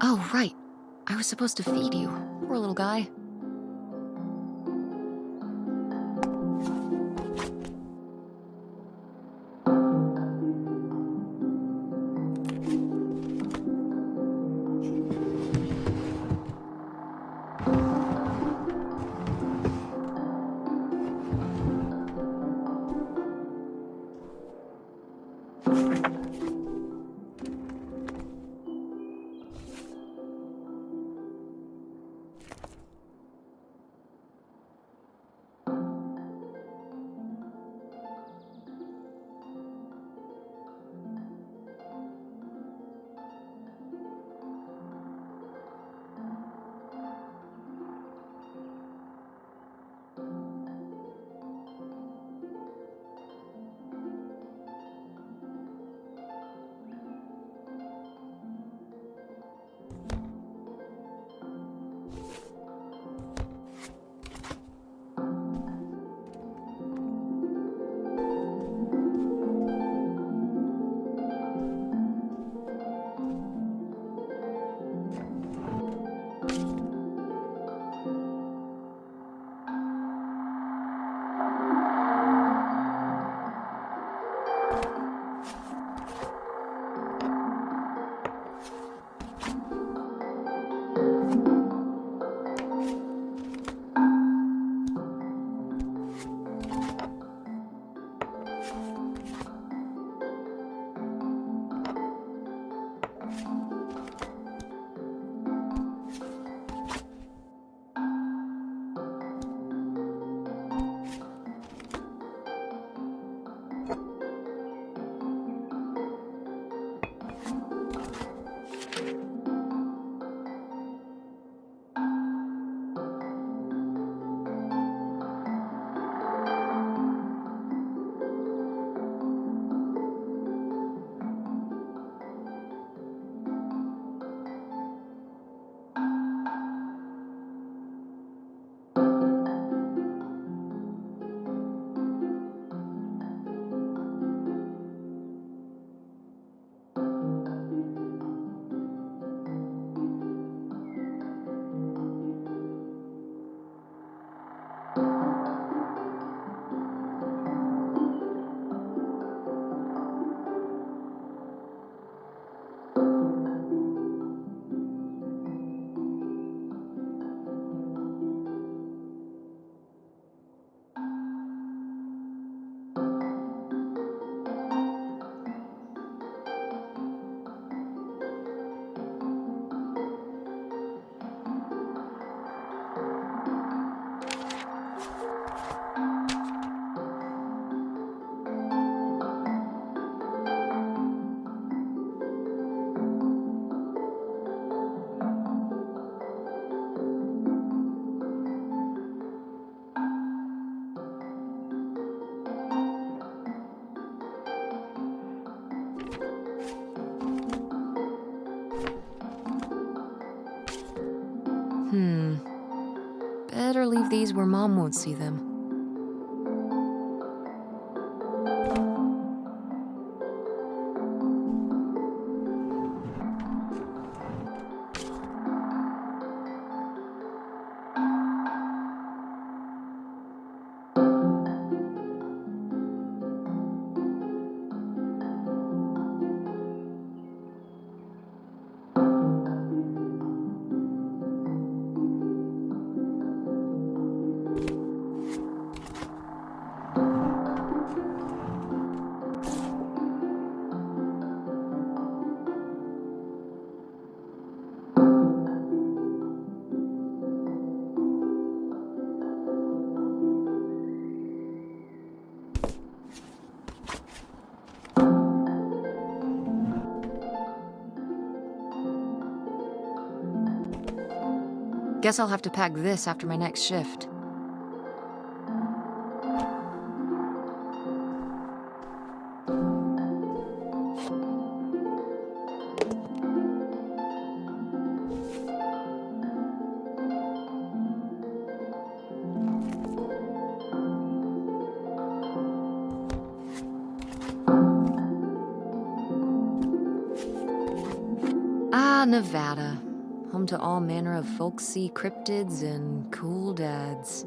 Oh, right. I was supposed to feed you. Poor little guy. better leave these where Mom won't see them. Guess I'll have to pack this after my next shift. Ah, Nevada. Home to all manner of folksy cryptids and cool dads.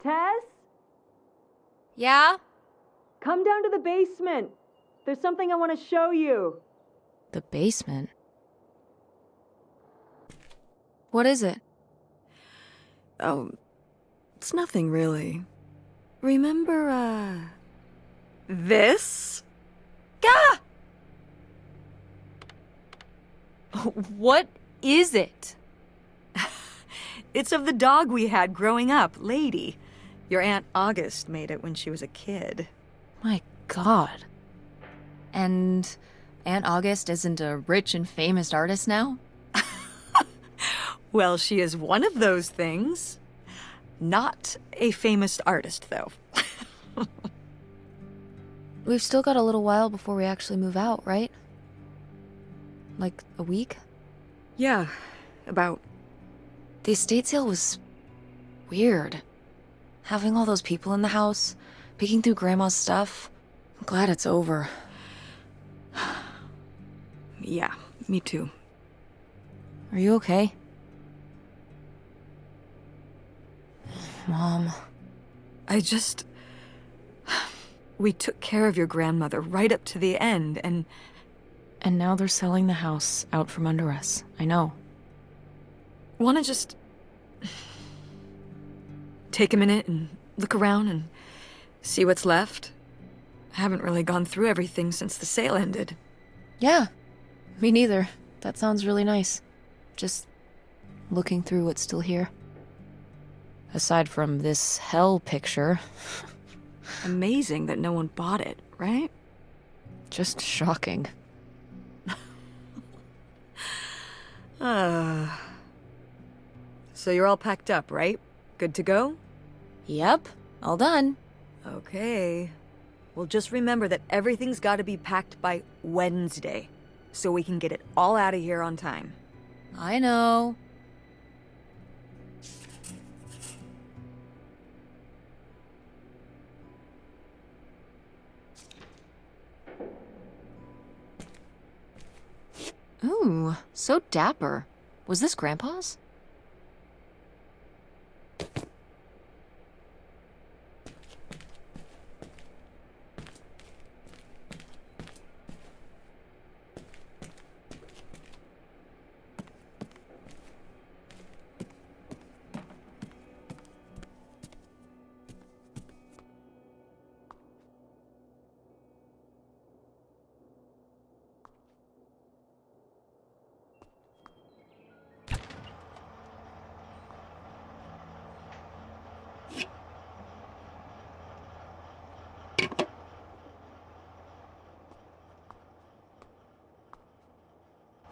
Tess? Yeah? Come down to the basement. There's something I want to show you. The basement? What is it? Oh, it's nothing really. Remember, this? Gah! What is it? It's of the dog we had growing up, Lady. Your Aunt August made it when she was a kid. My God. And Aunt August isn't a rich and famous artist now? Well, she is one of those things. Not a famous artist, though. We've still got a little while before we actually move out, right? Like a week? Yeah, about. The estate sale was weird. Having all those people in the house, peeking through Grandma's stuff. I'm glad it's over. Yeah, me too. Are you okay? Mom. We took care of your grandmother right up to the end, and now they're selling the house out from under us. I know. wanna just take a minute and look around and see what's left. I haven't really gone through everything since the sale ended. Yeah, me neither. That sounds really nice. Just looking through what's still here. Aside from this hell picture. Amazing that no one bought it, right? Just shocking. So you're all packed up, right? Good to go? Yep, all done. Okay. Well, just remember that everything's got to be packed by Wednesday, so we can get it all out of here on time. I know. Ooh, so dapper. Was this Grandpa's?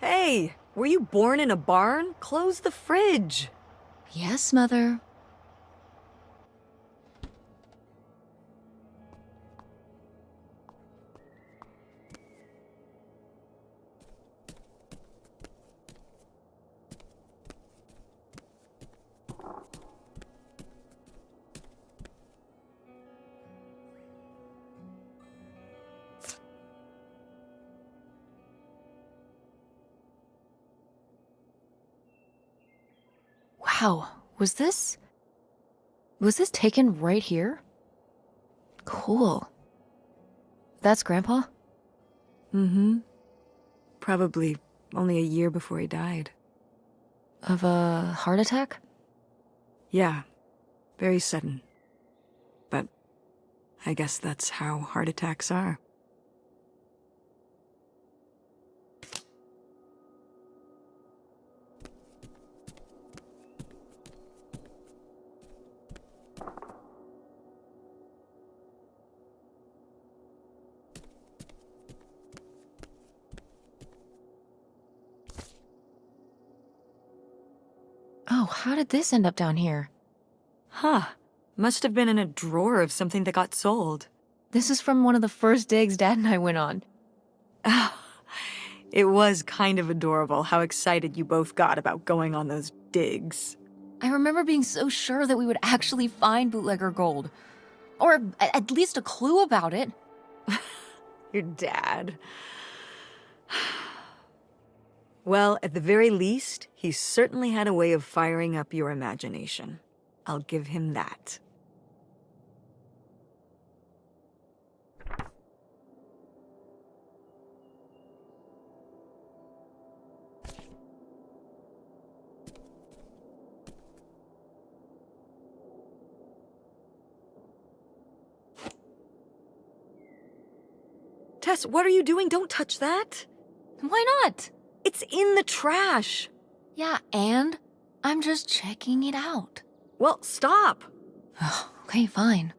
Hey, were you born in a barn? Close the fridge. Yes, Mother. Wow, was this taken right here? Cool. That's Grandpa? Mm-hmm. Probably only a year before he died. Of a heart attack? Yeah, very sudden. But I guess that's how heart attacks are. Oh, how did this end up down here? Huh. Must have been in a drawer of something that got sold. This is from one of the first digs Dad and I went on. It was kind of adorable how excited you both got about going on those digs. I remember being so sure that we would actually find bootlegger gold. Or at least a clue about it. Your dad. Well, at the very least, he certainly had a way of firing up your imagination. I'll give him that. Tess, what are you doing? Don't touch that. Why not? It's in the trash. Yeah, and I'm just checking it out. Well, stop. Okay, fine.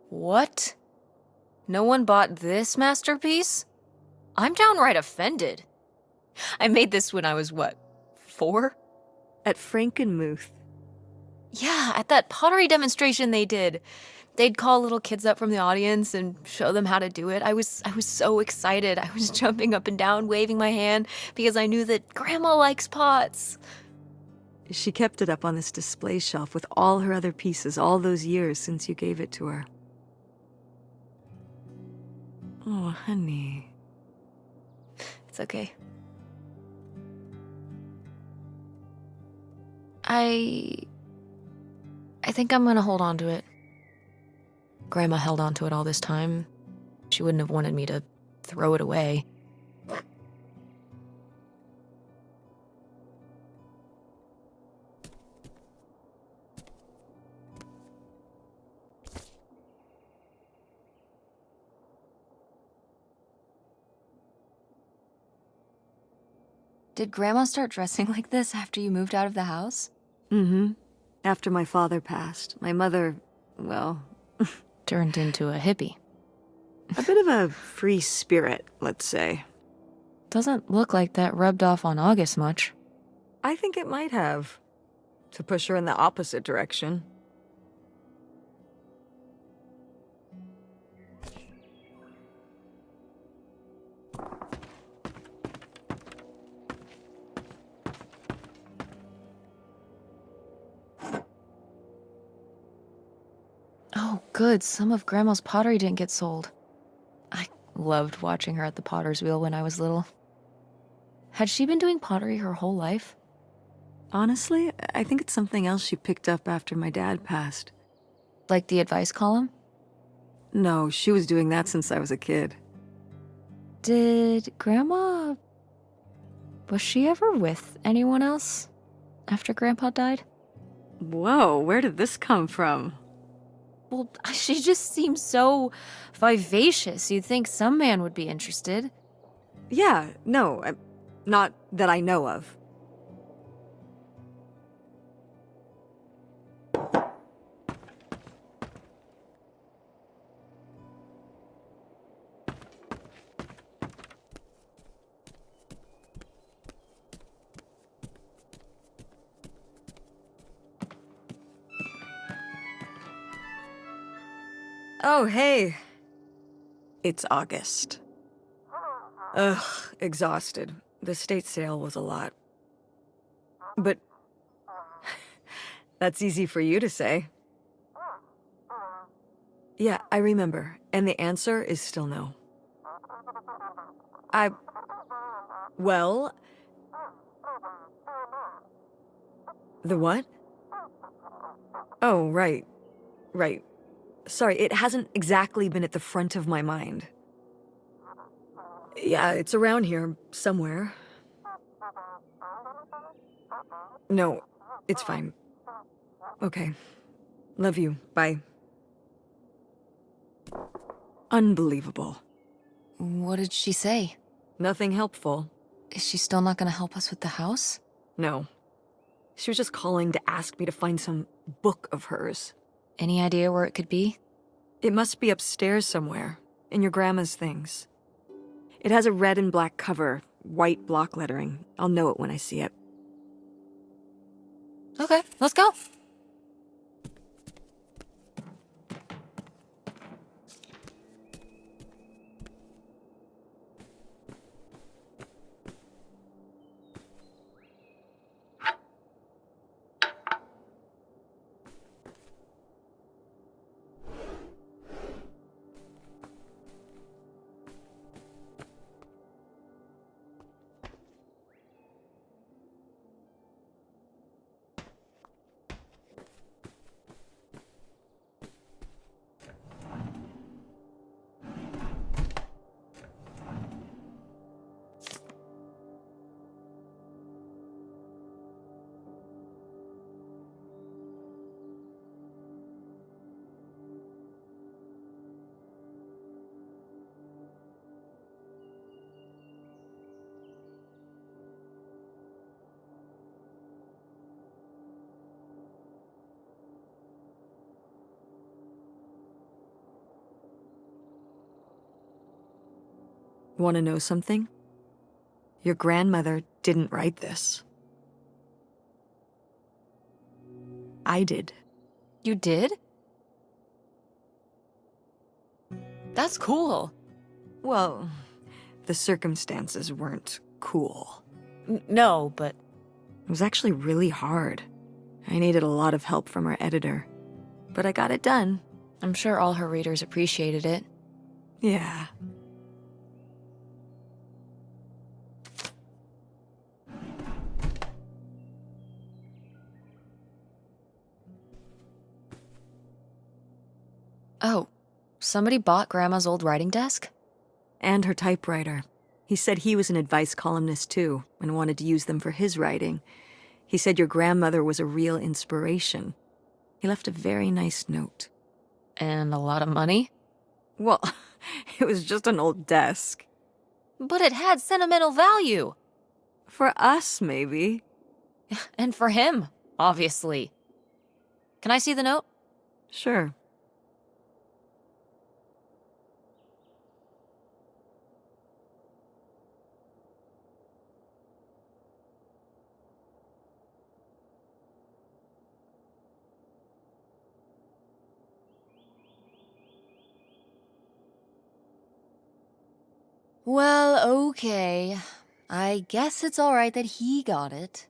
What? No one bought this masterpiece? I'm downright offended. I made this when I was, what, 4? At Frankenmuth. Yeah, at that pottery demonstration they did. They'd call little kids up from the audience and show them how to do it. I was so excited. I was jumping up and down, waving my hand, because I knew that Grandma likes pots. She kept it up on this display shelf with all her other pieces all those years since you gave it to her. Oh, honey. It's okay. I think I'm gonna hold on to it. Grandma held on to it all this time. She wouldn't have wanted me to throw it away. Did Grandma start dressing like this after you moved out of the house? Mm-hmm. After my father passed, my mother, well, Turned into a hippie. a bit of a free spirit, let's say. Doesn't look like that rubbed off on August much. I think it might have. To push her in the opposite direction. Oh, good. Some of Grandma's pottery didn't get sold. I loved watching her at the potter's wheel when I was little. Had she been doing pottery her whole life? Honestly, I think it's something else she picked up after my dad passed. Like the advice column? No, she was doing that since I was a kid. Did Grandma... Was she ever with anyone else after Grandpa died? Whoa, where did this come from? Well, she just seems so vivacious. You'd think some man would be interested. Yeah, no, not that I know of. Oh, hey. It's August. Ugh, exhausted. The estate sale was a lot. But that's easy for you to say. Yeah, I remember. And the answer is still no. Well... The what? Oh, right. Right. Sorry, it hasn't exactly been at the front of my mind. Yeah, it's around here, somewhere. No, it's fine. Okay. Love you. Bye. Unbelievable. What did she say? Nothing helpful. Is she still not gonna help us with the house? No. She was just calling to ask me to find some book of hers. Any idea where it could be? It must be upstairs somewhere, in your grandma's things. It has a red and black cover, white block lettering. I'll know it when I see it. Okay, let's go. Want to know something? Your grandmother didn't write this. I did. You did? That's cool. Well, the circumstances weren't cool. No, but It was actually really hard. I needed a lot of help from our editor. But I got it done. I'm sure all her readers appreciated it. Yeah. Oh, somebody bought Grandma's old writing desk? And her typewriter. He said he was an advice columnist too, and wanted to use them for his writing. He said your grandmother was a real inspiration. He left a very nice note. And a lot of money? Well, it was just an old desk. But it had sentimental value. For us, maybe. And for him, obviously. Can I see the note? Sure. Well, okay. I guess it's all right that he got it.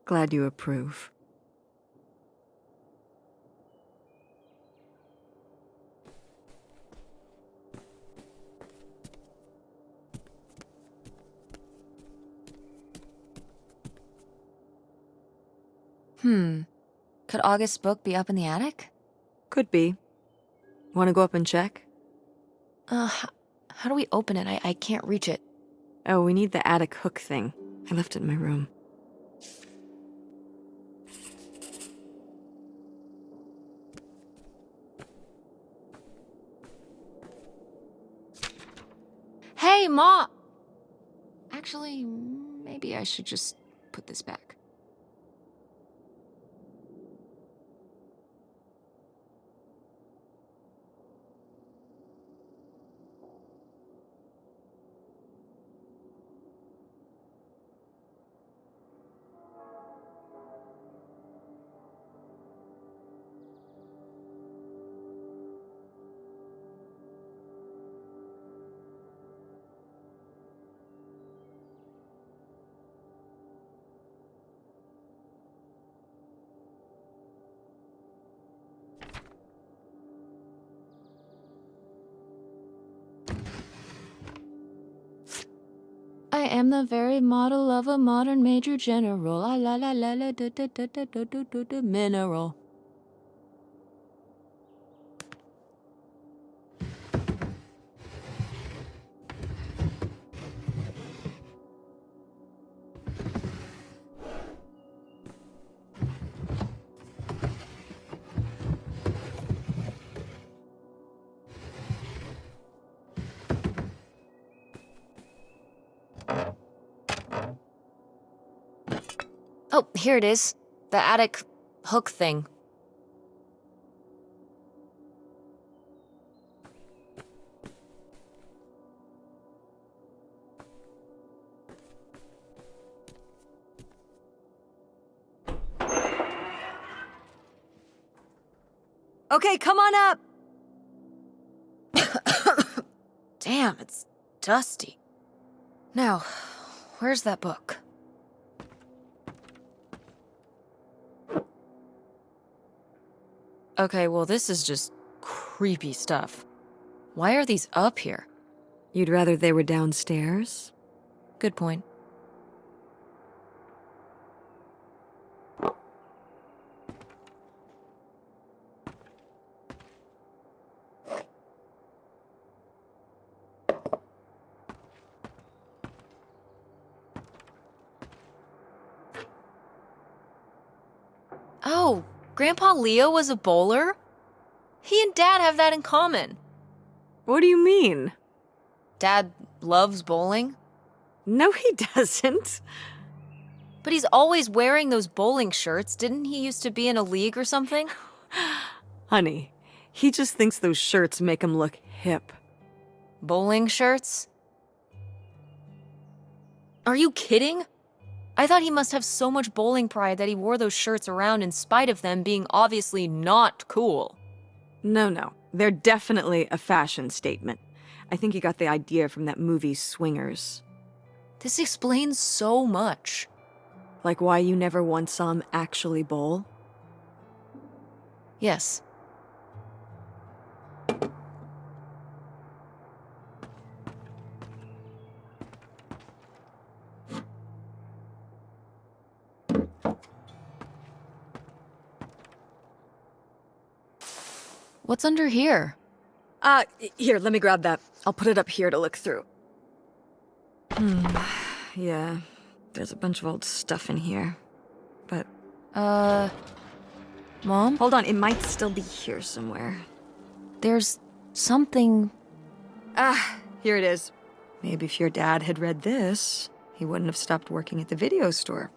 Glad you approve. Could August's book be up in the attic? Could be. Want to go up and check? How do we open it? I can't reach it. Oh, we need the attic hook thing. I left it in my room. Hey, Ma! Actually, maybe I should just put this back. I am the very model of a modern major general. La la la la la da da da da da da da da mineral. Oh, here it is. The attic hook thing. Okay, come on up! Damn, it's dusty. Now, where's that book? Okay, well, this is just creepy stuff. Why are these up here? You'd rather they were downstairs? Good point. Oh, Grandpa Leo was a bowler? He and Dad have that in common. What do you mean? Dad loves bowling, No, he doesn't. but he's always wearing those bowling shirts. Didn't he used to be in a league or something? Honey, he just thinks those shirts make him look hip. Bowling shirts? Are you kidding? I thought he must have so much bowling pride that he wore those shirts around in spite of them being obviously not cool. No. They're definitely a fashion statement. I think he got the idea from that movie Swingers. This explains so much. Like why you never once saw him actually bowl? Yes. What's under here? Here, let me grab that. I'll put it up here to look through. Yeah, there's a bunch of old stuff in here. But, Mom? hold on, it might still be here somewhere. There's something... Here it is. Maybe if your dad had read this, he wouldn't have stopped working at the video store.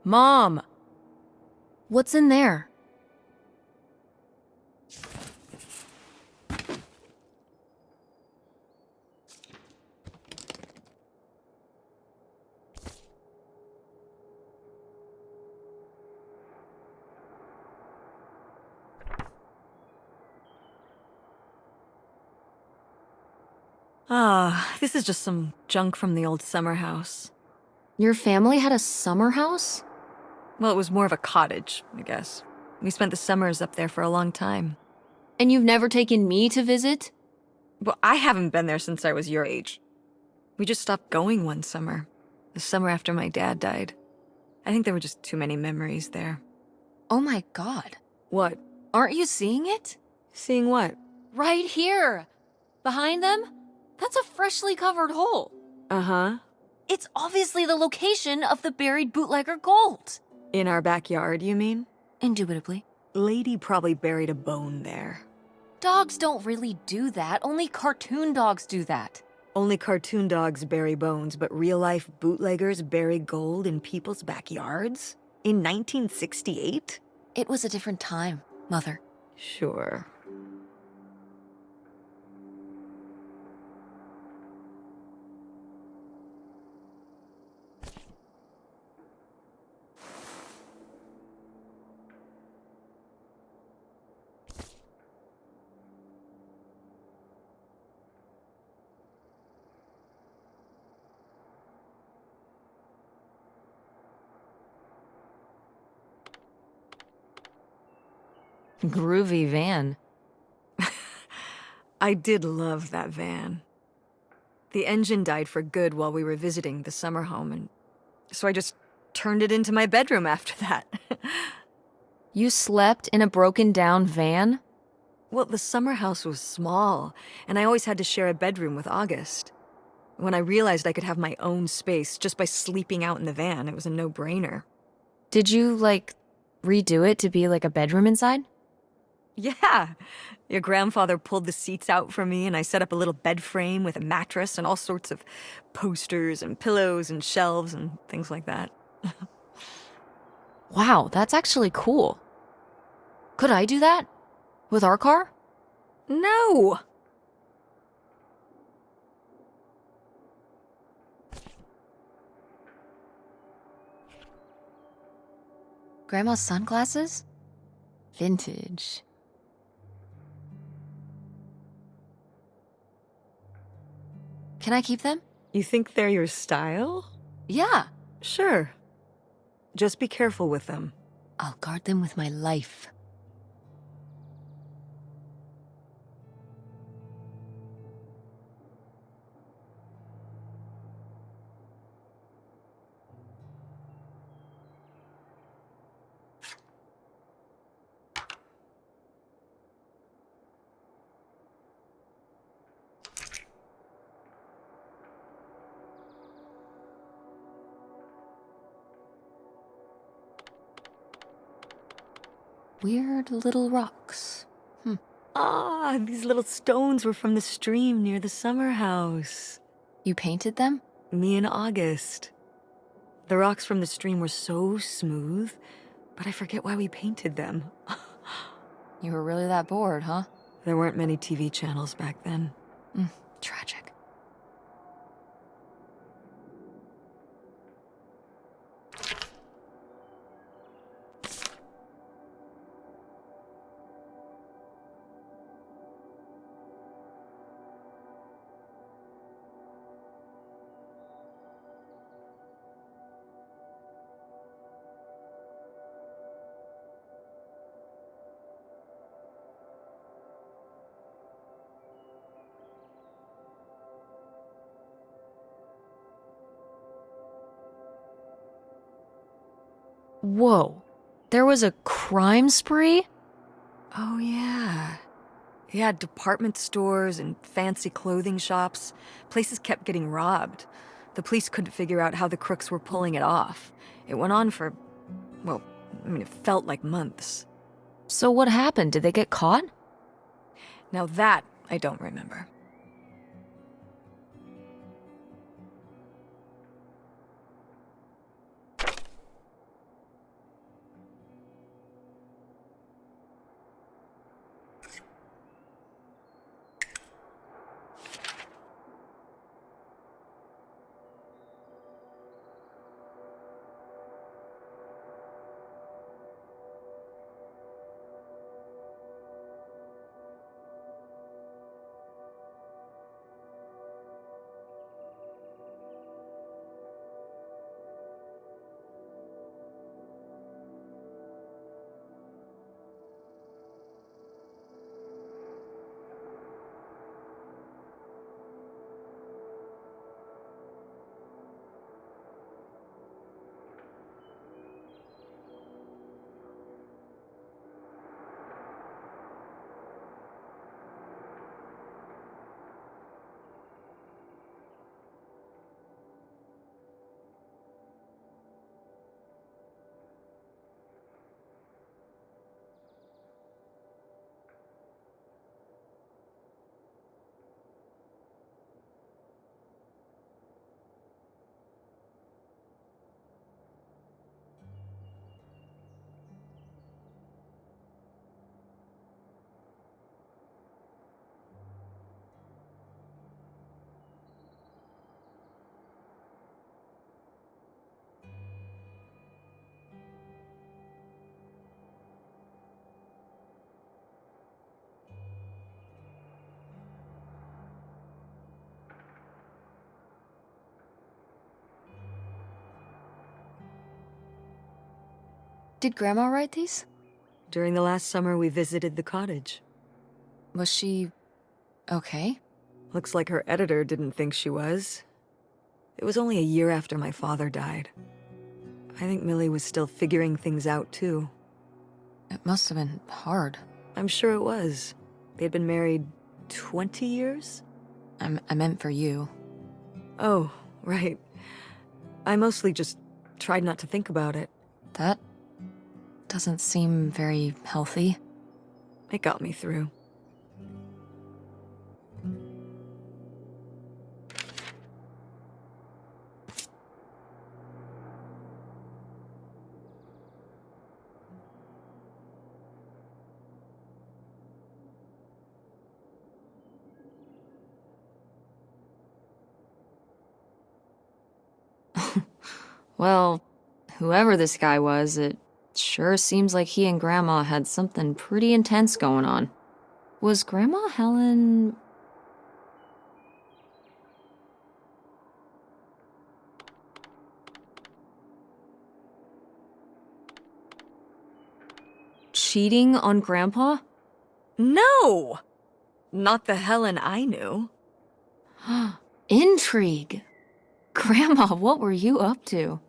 Mom! What's in there? This is just some junk from the old summer house. Your family had a summer house? Well, it was more of a cottage, I guess. We spent the summers up there for a long time. And you've never taken me to visit? Well, I haven't been there since I was your age. We just stopped going one summer. The summer after my dad died. I think there were just too many memories there. Oh my god. What? Aren't you seeing it? Seeing what? Right here! Behind them? That's a freshly covered hole. Uh-huh. It's obviously the location of the buried bootlegger gold. In our backyard, you mean? Indubitably. Lady probably buried a bone there. Dogs don't really do that. Only cartoon dogs do that. Only cartoon dogs bury bones, but real-life bootleggers bury gold in people's backyards? In 1968? It was a different time, Mother. Sure. Groovy van. I did love that van. The engine died for good while we were visiting the summer home, and so I just turned it into my bedroom after that. You slept in a broken down van? Well, the summer house was small, and I always had to share a bedroom with August. When I realized I could have my own space just by sleeping out in the van, it was a no-brainer. Did you, redo it to be like a bedroom inside? Yeah. Your grandfather pulled the seats out for me, and I set up a little bed frame with a mattress and all sorts of posters and pillows and shelves and things like that. Wow, that's actually cool. Could I do that? With our car? No! Grandma's sunglasses? Vintage. Can I keep them? You think they're your style? Yeah. Sure. Just be careful with them. I'll guard them with my life. Weird little rocks. These little stones were from the stream near the summer house. You painted them? Me and August. The rocks from the stream were so smooth, but I forget why we painted them. You were really that bored, huh? There weren't many TV channels back then. Tragic. Whoa. There was a crime spree? Oh, yeah. Yeah, department stores and fancy clothing shops. Places kept getting robbed. The police couldn't figure out how the crooks were pulling it off. It went on for, well, it felt like months. So what happened? Did they get caught? Now that I don't remember. Did Grandma write these? During the last summer, we visited the cottage. Was she okay? Looks like her editor didn't think she was. It was only a year after my father died. I think Millie was still figuring things out, too. It must have been hard. I'm sure it was. They'd been married 20 years? I meant for you. Oh, right. I mostly just tried not to think about it. That doesn't seem very healthy. It got me through. Well, whoever this guy was, it sure seems like he and Grandma had something pretty intense going on. Was Grandma Helen... cheating on Grandpa? No! Not the Helen I knew. Intrigue. Grandma, what were you up to?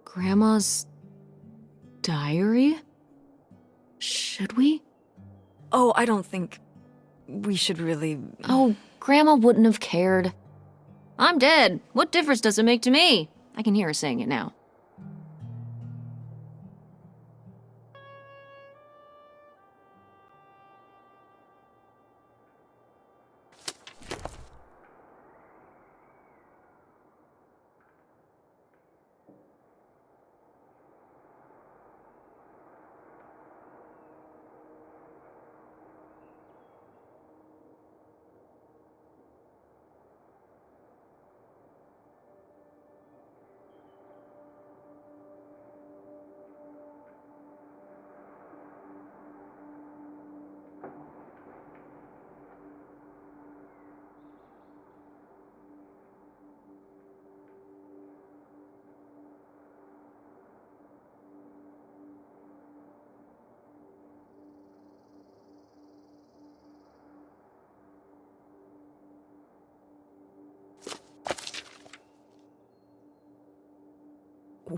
Grandma's diary? Should we? Oh, I don't think we should really... Oh, Grandma wouldn't have cared. I'm dead. What difference does it make to me? I can hear her saying it now.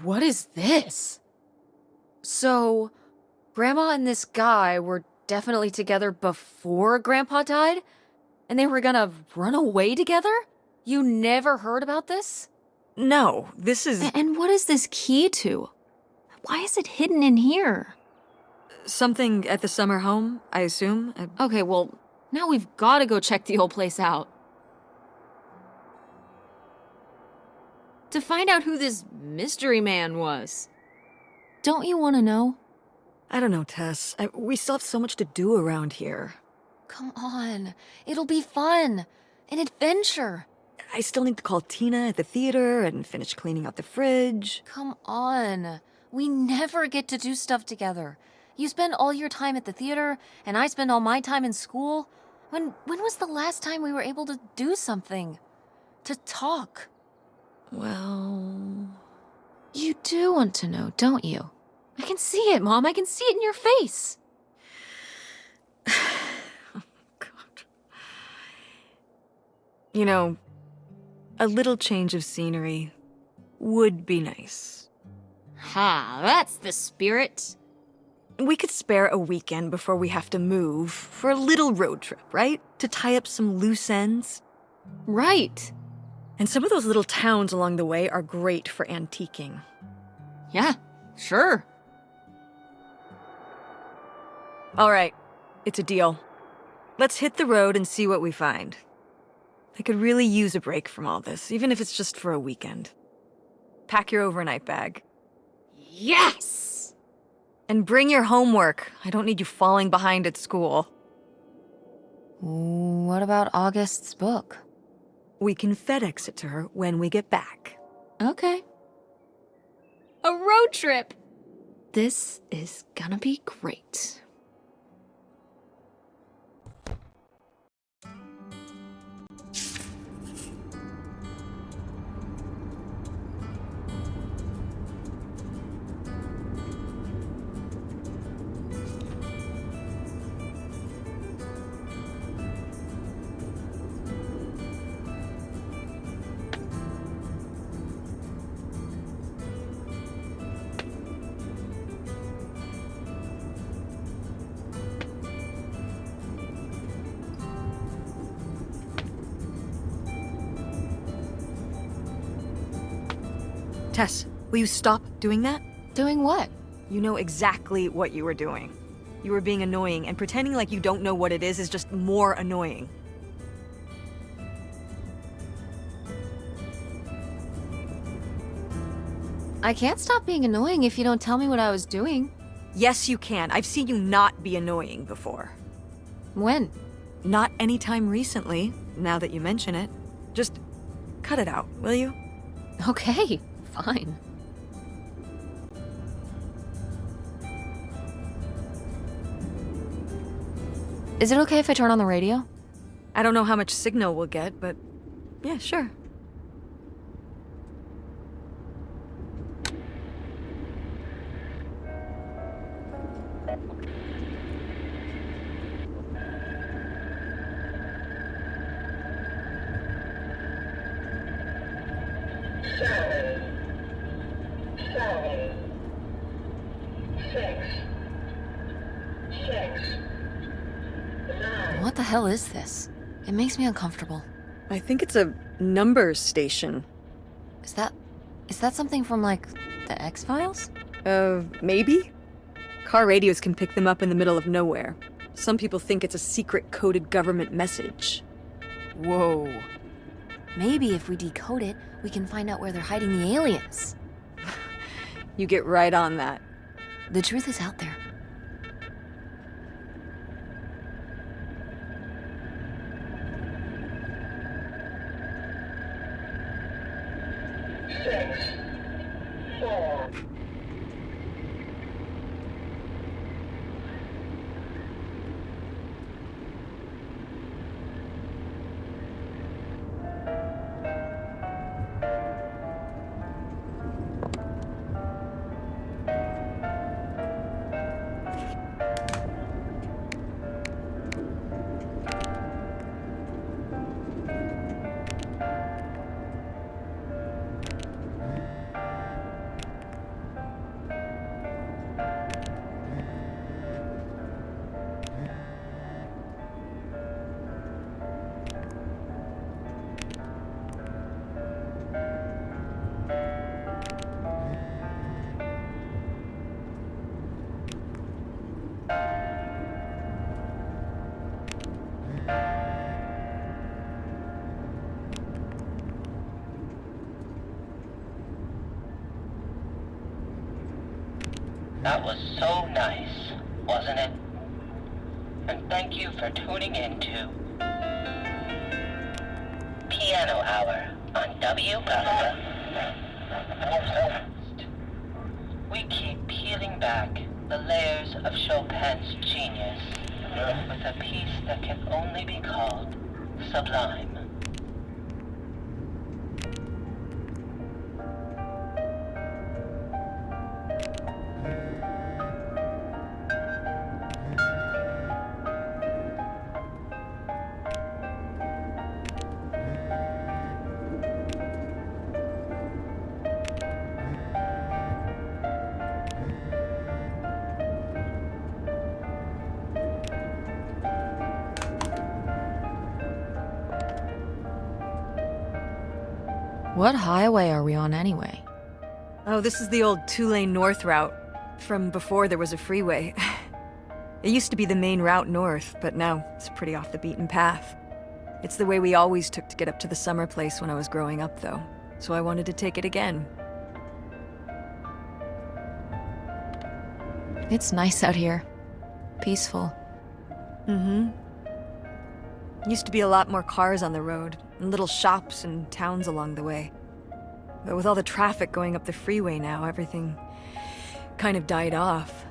What is this? So, Grandma and this guy were definitely together before Grandpa died? And they were gonna run away together? You never heard about this? No, this is And what is this key to? Why is it hidden in here? something at the summer home, I assume. Okay, well, now we've gotta go check the old place out. To find out who this mystery man was. Don't you want to know? I don't know, Tess. We still have so much to do around here. Come on. It'll be fun. An adventure. I still need to call Tina at the theater and finish cleaning out the fridge. Come on. We never get to do stuff together. You spend all your time at the theater, and I spend all my time in school. When was the last time we were able to do something? To talk? Well... You do want to know, don't you? I can see it, Mom. I can see it in your face. Oh, God. You know, a little change of scenery would be nice. Ha, that's the spirit. We could spare a weekend before we have to move for a little road trip, right? To tie up some loose ends. Right. And some of those little towns along the way are great for antiquing. Yeah, sure. All right, it's a deal. Let's hit the road and see what we find. I could really use a break from all this, even if it's just for a weekend. Pack your overnight bag. Yes! And bring your homework. I don't need you falling behind at school. What about August's book? We can FedEx it to her when we get back. Okay. A road trip! This is gonna be great. Tess, will you stop doing that? Doing what? You know exactly what you were doing. You were being annoying, and pretending like you don't know what it is just more annoying. I can't stop being annoying if you don't tell me what I was doing. Yes, you can. I've seen you not be annoying before. When? Not anytime recently, now that you mention it. Just cut it out, will you? Okay, fine. Is it okay if I turn on the radio? I don't know how much signal we'll get, but yeah, sure. What the hell is this? It makes me uncomfortable. I think it's a numbers station. Is that something from, like, the X-Files? Maybe? Car radios can pick them up in the middle of nowhere. Some people think it's a secret coded government message. Whoa. Maybe if we decode it, we can find out where they're hiding the aliens. You get right on that. The truth is out there. That was so nice, wasn't it? And thank you for tuning in to Piano Hour on W. We keep peeling back the layers of Chopin's genius with a piece that can only be called sublime. What highway are we on anyway? Oh, this is the old two-lane north route, from before there was a freeway. It used to be the main route north, but now it's pretty off the beaten path. It's the way we always took to get up to the summer place when I was growing up, though, so I wanted to take it again. It's nice out here. Peaceful. Mm-hmm. Used to be a lot more cars on the road, and little shops and towns along the way. But with all the traffic going up the freeway now, everything kind of died off.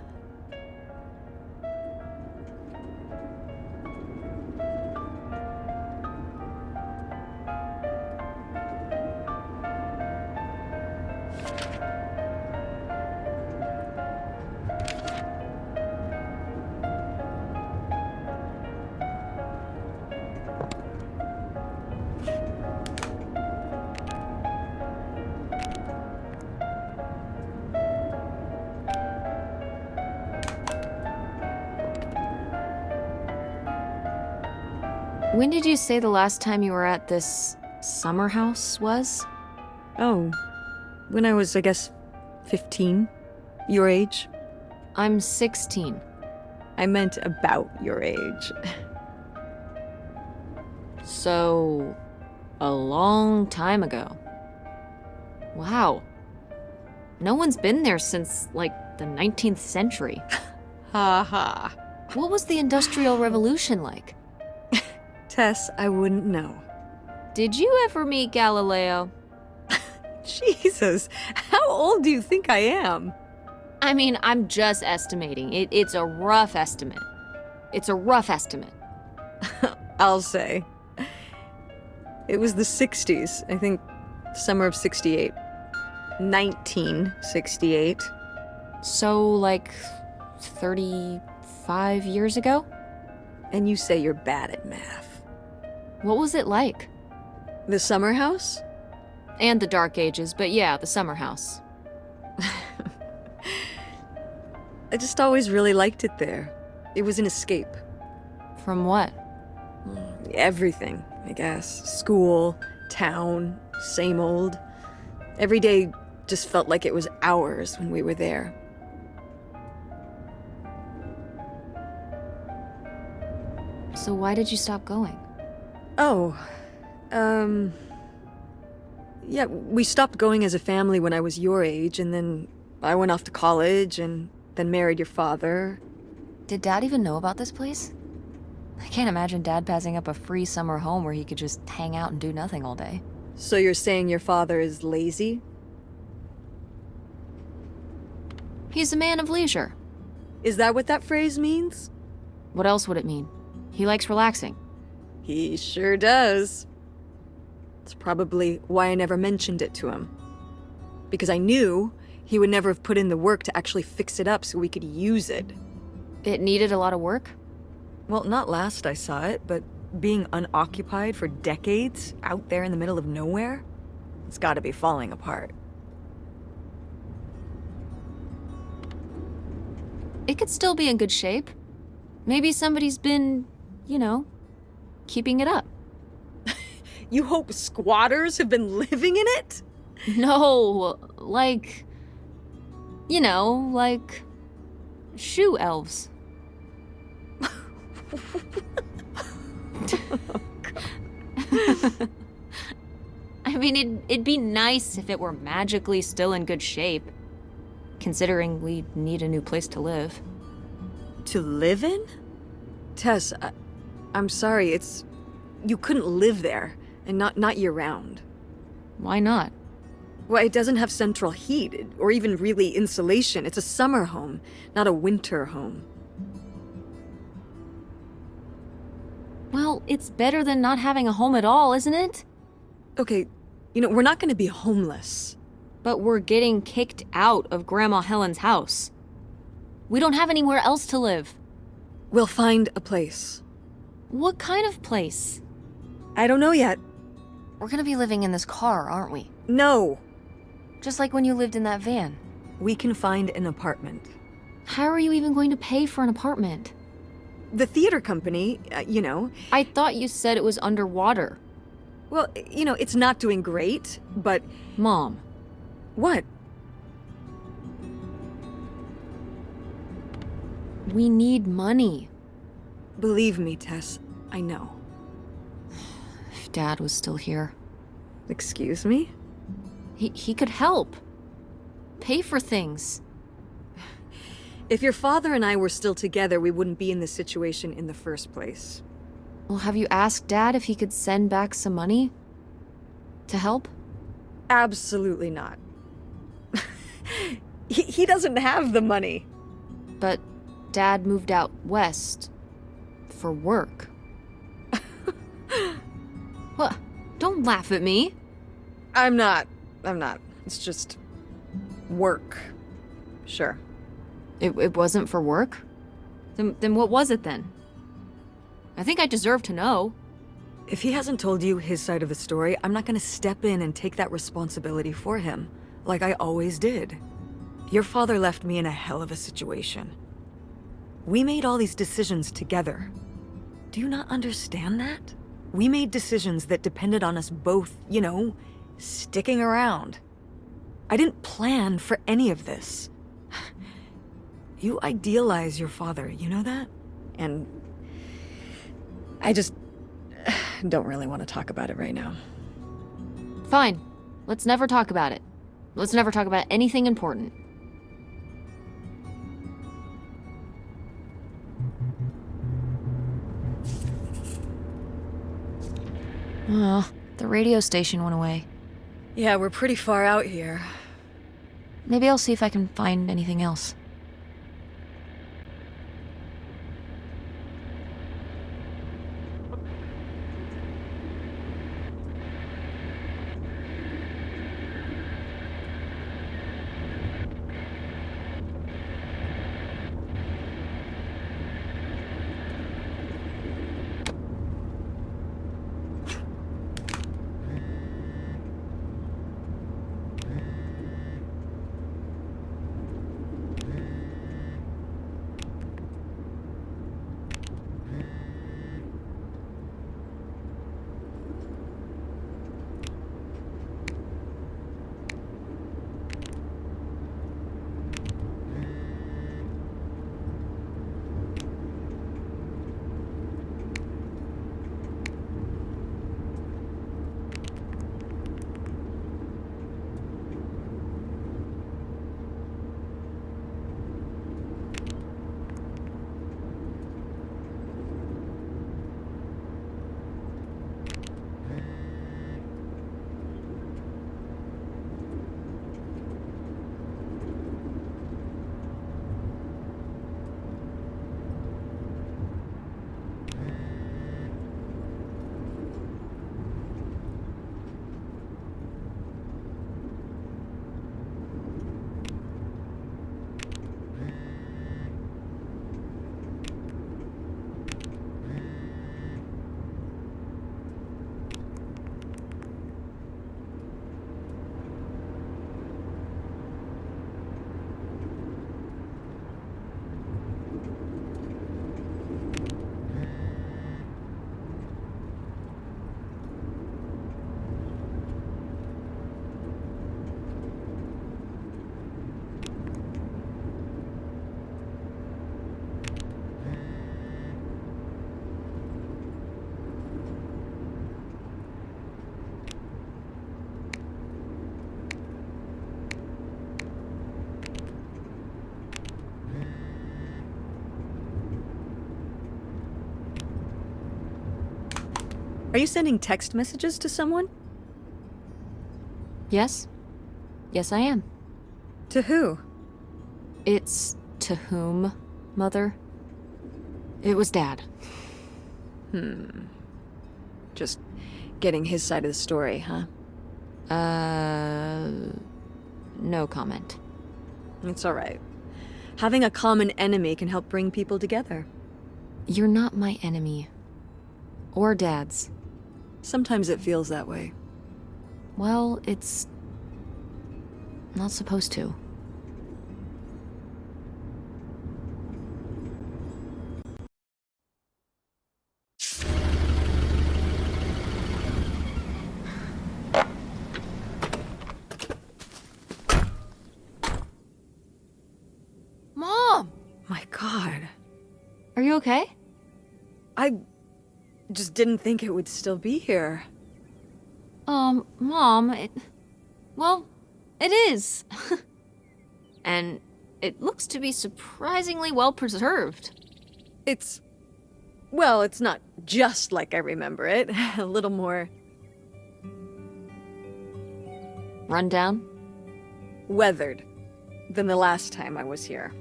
When did you say the last time you were at this summer house was? Oh, when I was, I guess, 15. Your age? I'm 16. I meant about your age. So, a long time ago. Wow. No one's been there since, like, the 19th century. Ha ha. What was the Industrial Revolution like? Tess, I wouldn't know. Did you ever meet Galileo? Jesus, how old do you think I am? I mean, I'm just estimating. It's a rough estimate. It's a rough estimate. I'll say. It was the 60s, I think, summer of 68. 1968. So, like, 35 years ago? And you say you're bad at math. What was it like? The summer house? And the Dark Ages, but yeah, the summer house. I just always really liked it there. It was an escape. From what? Everything, I guess. School, town, same old. Every day just felt like it was hours when we were there. So why did you stop going? Oh, yeah, we stopped going as a family when I was your age, and then I went off to college and then married your father. Did Dad even know about this place? I can't imagine Dad passing up a free summer home where he could just hang out and do nothing all day. So you're saying your father is lazy? He's a man of leisure. Is that what that phrase means? What else would it mean? He likes relaxing. He sure does. It's probably why I never mentioned it to him. Because I knew he would never have put in the work to actually fix it up so we could use it. It needed a lot of work? Well, not last I saw it, but being unoccupied for decades out there in the middle of nowhere, it's gotta be falling apart. It could still be in good shape. Maybe somebody's been, keeping it up. You hope squatters have been living in it? No, like shoe elves. I mean, it'd be nice if it were magically still in good shape. considering we need a new place to live. To live in? Tess, I'm sorry, you couldn't live there, and not year-round. Why not? Well, it doesn't have central heat, or even really insulation. It's a summer home, not a winter home. Well, it's better than not having a home at all, isn't it? Okay, we're not gonna be homeless. But we're getting kicked out of Grandma Helen's house. We don't have anywhere else to live. We'll find a place. What kind of place? I don't know yet. We're gonna be living in this car, aren't we? No. Just like when you lived in that van. We can find an apartment. How are you even going to pay for an apartment? The theater company, I thought you said it was underwater. Well, it's not doing great, but... Mom. What? We need money. Believe me, Tess, I know. If Dad was still here. Excuse me? He could help. Pay for things. If your father and I were still together, we wouldn't be in this situation in the first place. Well, have you asked Dad if he could send back some money? To help? Absolutely not. He doesn't have the money. But Dad moved out west. For work. What? Don't laugh at me. I'm not. It's just... work. Sure. It wasn't for work? Then what was it then? I think I deserve to know. If he hasn't told you his side of the story, I'm not gonna step in and take that responsibility for him, like I always did. Your father left me in a hell of a situation. We made all these decisions together. Do you not understand that? We made decisions that depended on us both, sticking around. I didn't plan for any of this. You idealize your father, you know that? And I just don't really want to talk about it right now. Fine. Let's never talk about it. Let's never talk about anything important. Oh, the radio station went away. Yeah, we're pretty far out here. Maybe I'll see if I can find anything else. Are you sending text messages to someone? Yes? Yes, I am. To who? It's to whom, Mother? It was Dad. Just getting his side of the story, huh? No comment. It's all right. Having a common enemy can help bring people together. You're not my enemy. Or Dad's. Sometimes it feels that way. Well, it's not supposed to. Mom! My God. Are you okay? I just didn't think it would still be here. Mom, well, it is. And it looks to be surprisingly well preserved. Well, it's not just like I remember it. A little more Run down? weathered than the last time I was here.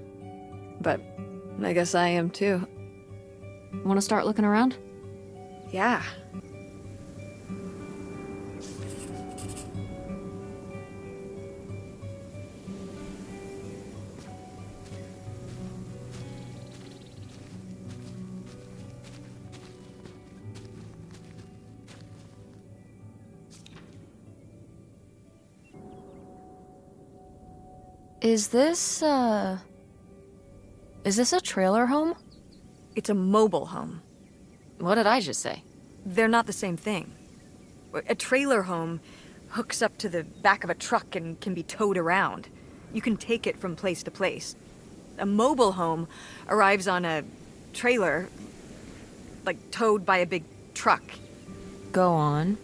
But I guess I am too. Want to start looking around? Yeah. Is this a trailer home? It's a mobile home. What did I just say? They're not the same thing. A trailer home hooks up to the back of a truck and can be towed around. You can take it from place to place. A mobile home arrives on a trailer, like towed by a big truck. Go on.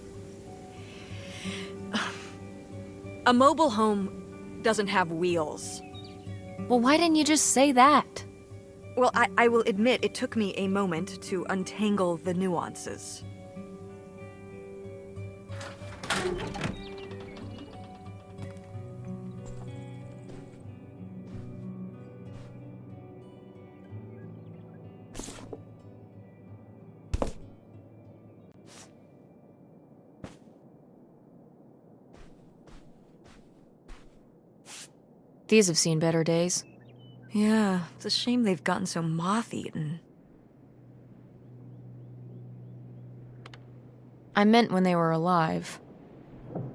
A mobile home doesn't have wheels. Well, why didn't you just say that? Well, I will admit it took me a moment to untangle the nuances. These have seen better days. Yeah, it's a shame they've gotten so moth-eaten. I meant when they were alive.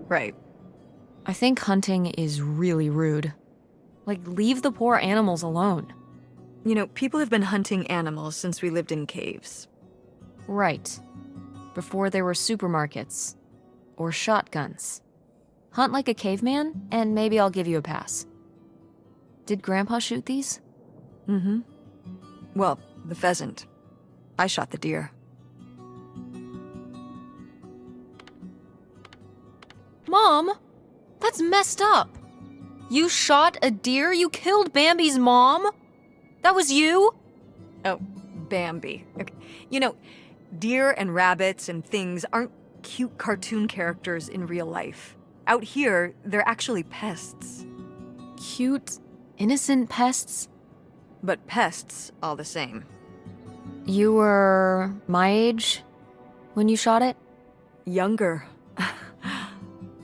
Right. I think hunting is really rude. Like, leave the poor animals alone. You know, people have been hunting animals since we lived in caves. Right. Before there were supermarkets. Or shotguns. Hunt like a caveman, and maybe I'll give you a pass. Did Grandpa shoot these? Mm-hmm. Well, the pheasant. I shot the deer. Mom! That's messed up! You shot a deer? You killed Bambi's mom? That was you? Oh, Bambi. Okay. You know, deer and rabbits and things aren't cute cartoon characters in real life. Out here, they're actually pests. Cute, innocent pests? But pests all the same. You were my age when you shot it? Younger.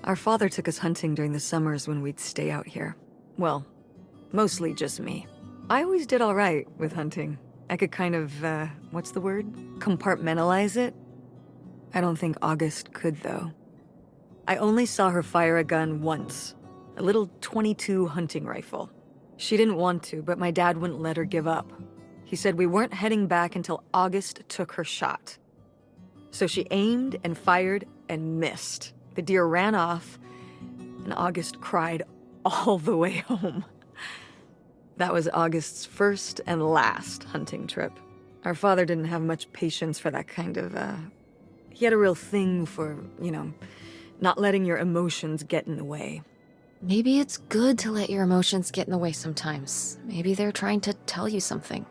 Our father took us hunting during the summers when we'd stay out here. Well, mostly just me. I always did all right with hunting. I could kind of, what's the word? Compartmentalize it? I don't think August could, though. I only saw her fire a gun once. A little .22 hunting rifle. She didn't want to, but my dad wouldn't let her give up. He said we weren't heading back until August took her shot. So she aimed and fired and missed. The deer ran off, and August cried all the way home. That was August's first and last hunting trip. Our father didn't have much patience for that kind of, He had a real thing for, not letting your emotions get in the way. Maybe it's good to let your emotions get in the way sometimes. Maybe they're trying to tell you something.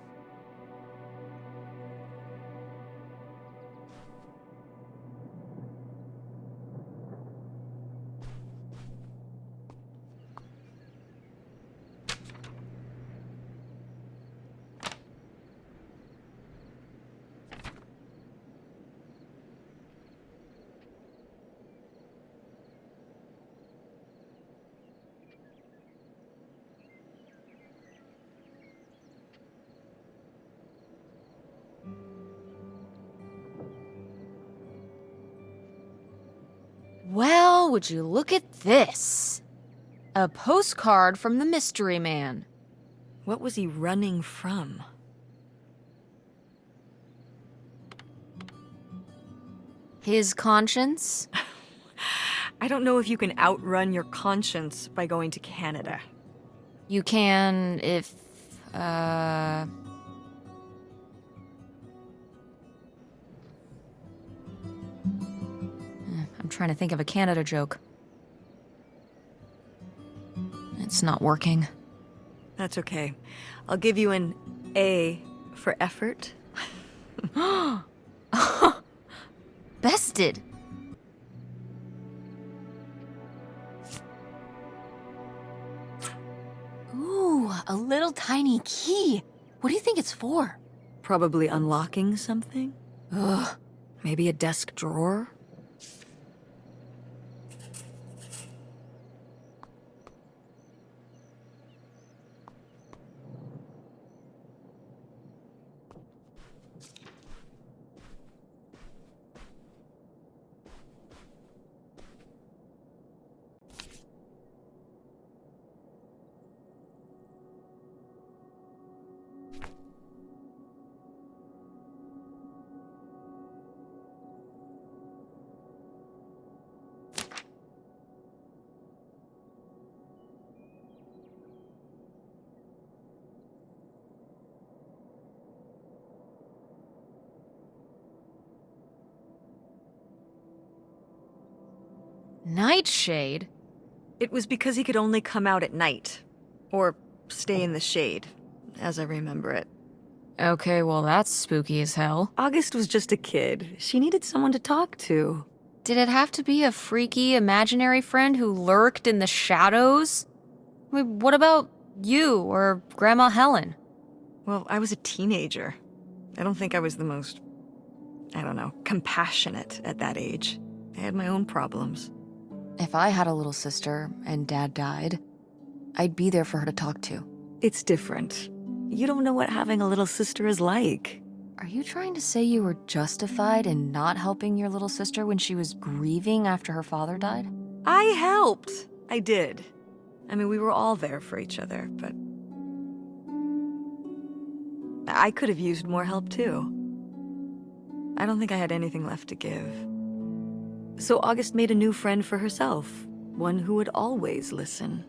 Well, would you look at this? A postcard from the mystery man. What was he running from? His conscience? I don't know if you can outrun your conscience by going to Canada. You can if, I'm trying to think of a Canada joke. It's not working. That's okay. I'll give you an A for effort. Bested. Ooh, a little tiny key. What do you think it's for? Probably unlocking something? Ugh. Maybe a desk drawer? Nightshade? It was because he could only come out at night. Or stay in the shade, as I remember it. Okay, well that's spooky as hell. August was just a kid. She needed someone to talk to. Did it have to be a freaky, imaginary friend who lurked in the shadows? I mean, what about you or Grandma Helen? Well, I was a teenager. I don't think I was the most, compassionate at that age. I had my own problems. If I had a little sister and Dad died, I'd be there for her to talk to. It's different. You don't know what having a little sister is like. Are you trying to say you were justified in not helping your little sister when she was grieving after her father died? I helped. I did. I mean, we were all there for each other, but I could have used more help too. I don't think I had anything left to give. So August made a new friend for herself, one who would always listen.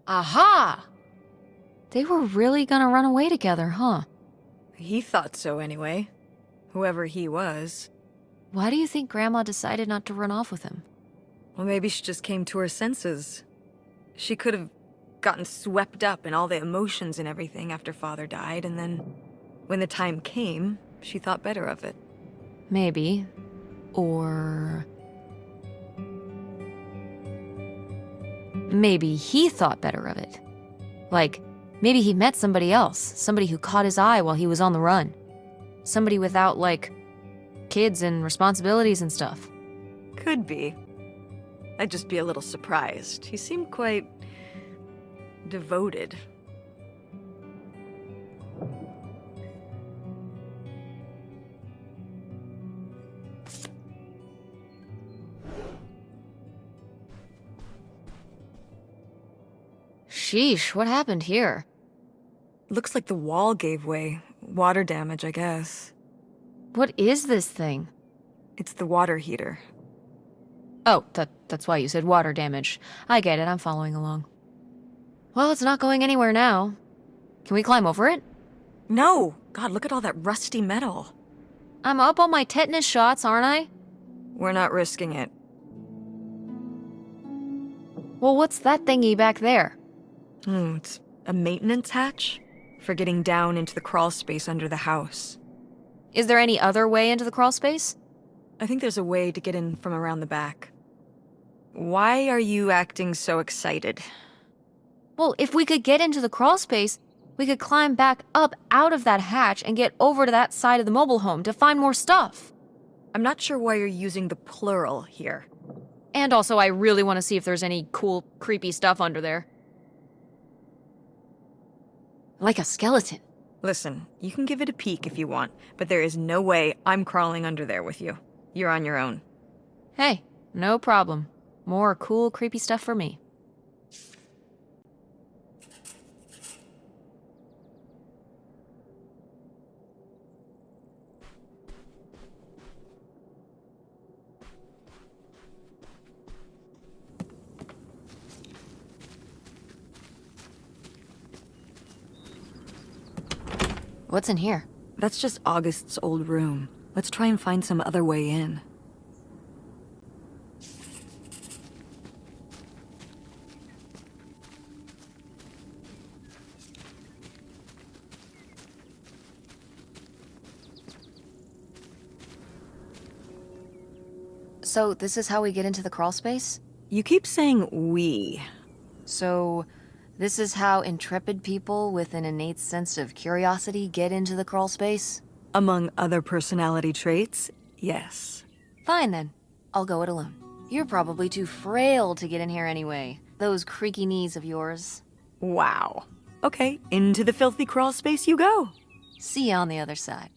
Aha! They were really gonna run away together, huh? He thought so anyway, whoever he was. Why do you think Grandma decided not to run off with him? Well, maybe she just came to her senses. She could have gotten swept up in all the emotions and everything after Father died, and then when the time came, she thought better of it. Maybe. Or maybe he thought better of it. Like, maybe he met somebody else, somebody who caught his eye while he was on the run. Somebody without, like, kids and responsibilities and stuff. Could be. I'd just be a little surprised. He seemed quite devoted. Sheesh, what happened here? Looks like the wall gave way. Water damage, I guess. What is this thing? It's the water heater. Oh, that's why you said water damage. I get it, I'm following along. Well, it's not going anywhere now. Can we climb over it? No! God, look at all that rusty metal. I'm up on my tetanus shots, aren't I? We're not risking it. Well, what's that thingy back there? It's a maintenance hatch for getting down into the crawl space under the house. Is there any other way into the crawl space? I think there's a way to get in from around the back. Why are you acting so excited? Well, if we could get into the crawl space, we could climb back up out of that hatch and get over to that side of the mobile home to find more stuff. I'm not sure why you're using the plural here. And also, I really want to see if there's any cool, creepy stuff under there. Like a skeleton. Listen, you can give it a peek if you want, but there is no way I'm crawling under there with you. You're on your own. Hey, no problem. More cool, creepy stuff for me. What's in here? That's just August's old room. Let's try and find some other way in. So, this is how we get into the crawl space? You keep saying we. So, this is how intrepid people with an innate sense of curiosity get into the crawl space? Among other personality traits, yes. Fine then. I'll go it alone. You're probably too frail to get in here anyway. Those creaky knees of yours. Wow. Okay, into the filthy crawl space you go. See you on the other side.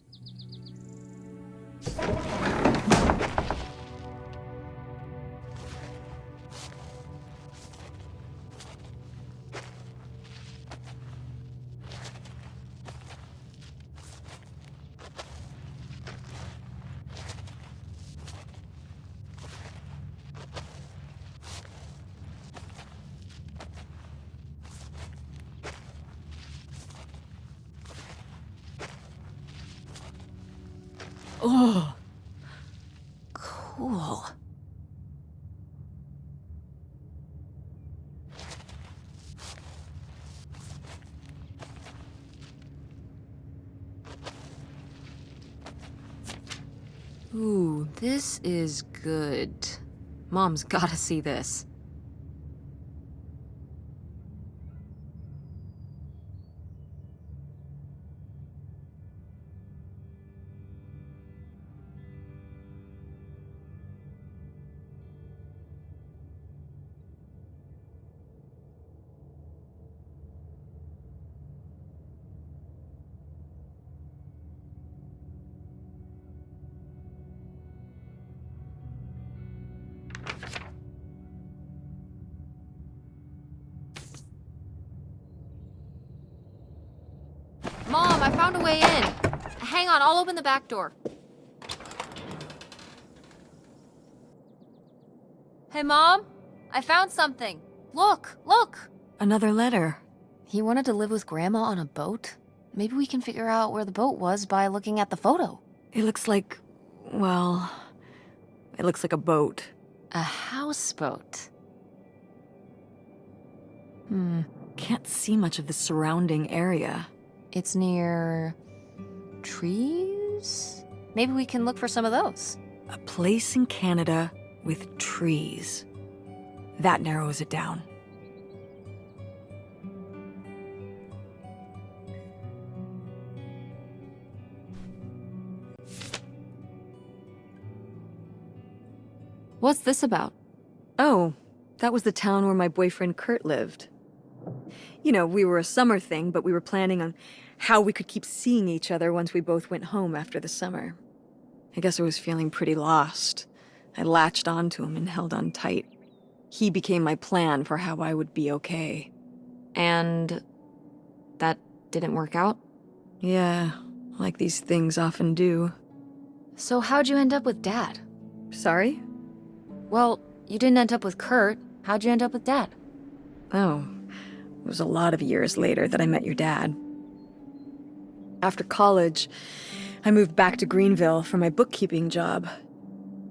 Oh. Cool. Ooh, this is good. Mom's gotta see this. Mom, I found a way in. Hang on, I'll open the back door. Hey, Mom? I found something. Look, look! Another letter. He wanted to live with Grandma on a boat? Maybe we can figure out where the boat was by looking at the photo. It looks like, well, it looks like a boat. A houseboat. Can't see much of the surrounding area. It's near trees? Maybe we can look for some of those. A place in Canada with trees. That narrows it down. What's this about? Oh, that was the town where my boyfriend Kurt lived. You know, we were a summer thing, but we were planning on how we could keep seeing each other once we both went home after the summer. I guess I was feeling pretty lost. I latched onto him and held on tight. He became my plan for how I would be okay. And that didn't work out? Yeah, like these things often do. So how'd you end up with Dad? Sorry? Well, you didn't end up with Kurt. How'd you end up with Dad? Oh, it was a lot of years later that I met your dad. After college, I moved back to Greenville for my bookkeeping job.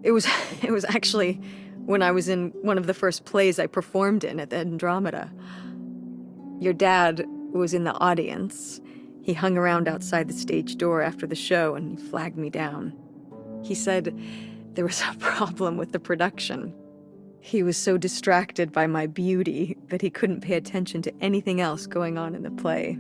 It was actually when I was in one of the first plays I performed in at the Andromeda. Your dad was in the audience. He hung around outside the stage door after the show and he flagged me down. He said there was a problem with the production. He was so distracted by my beauty that he couldn't pay attention to anything else going on in the play.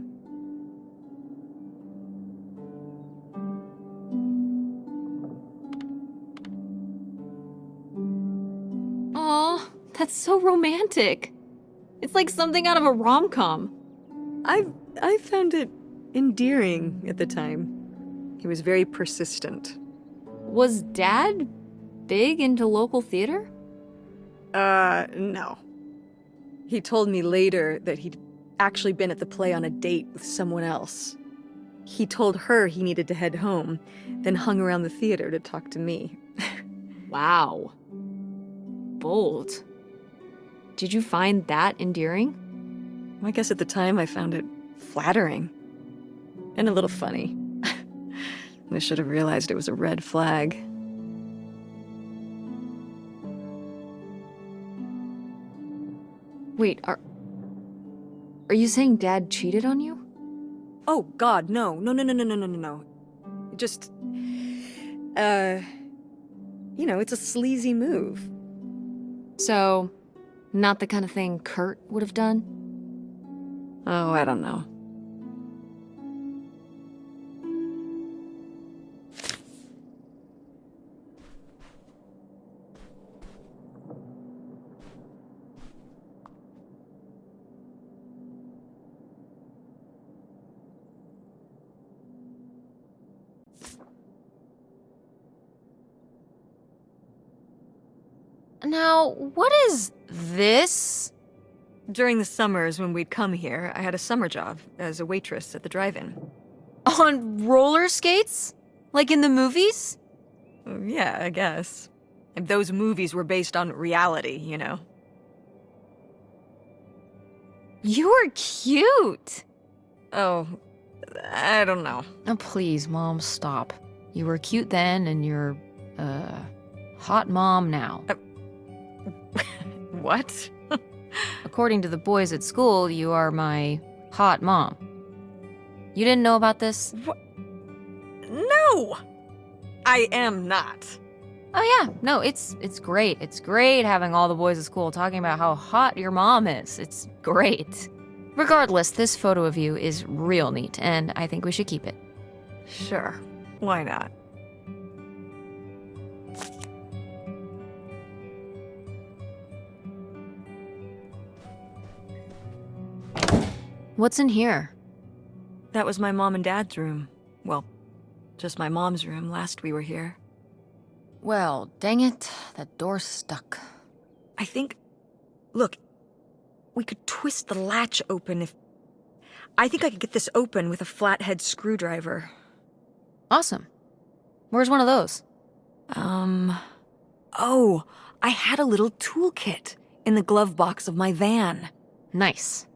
Aw, that's so romantic. It's like something out of a rom-com. I found it endearing at the time. He was very persistent. Was Dad big into local theater? No. He told me later that he'd actually been at the play on a date with someone else. He told her he needed to head home, then hung around the theater to talk to me. Wow. Bold. Did you find that endearing? I guess at the time I found it flattering. And a little funny. I should have realized it was a red flag. Wait, are you saying Dad cheated on you? Oh, God, no. No. Just, it's a sleazy move. So, not the kind of thing Kurt would have done? Oh, I don't know. Now, what is this? During the summers when we'd come here, I had a summer job as a waitress at the drive-in. On roller skates? Like in the movies? Yeah, I guess. And those movies were based on reality, you know? You were cute! Oh, I don't know. Oh, please, Mom, stop. You were cute then, and you're, hot mom now. What? According to the boys at school, you are my hot mom. You didn't know about this? What? No! I am not. Oh yeah, no, it's great. It's great having all the boys at school talking about how hot your mom is. It's great. Regardless, this photo of you is real neat, and I think we should keep it. Sure. Why not? What's in here? That was my mom and dad's room. Well, just my mom's room last we were here. Well, dang it, that door's stuck. I think... Look, we could twist the latch open if... I think I could get this open with a flathead screwdriver. Awesome. Where's one of those? Oh, I had a little toolkit in the glove box of my van. Nice.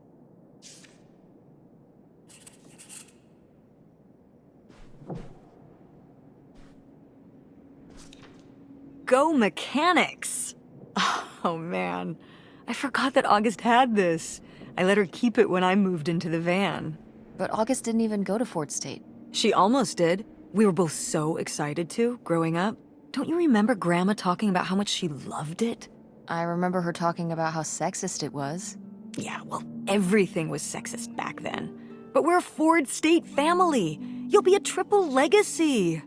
Go mechanics! Oh, man. I forgot that August had this. I let her keep it when I moved into the van. But August didn't even go to Fort State. She almost did. We were both so excited to, growing up. Don't you remember Grandma talking about how much she loved it? I remember her talking about how sexist it was. Yeah, well, everything was sexist back then. But we're a Ford State family. You'll be a triple legacy.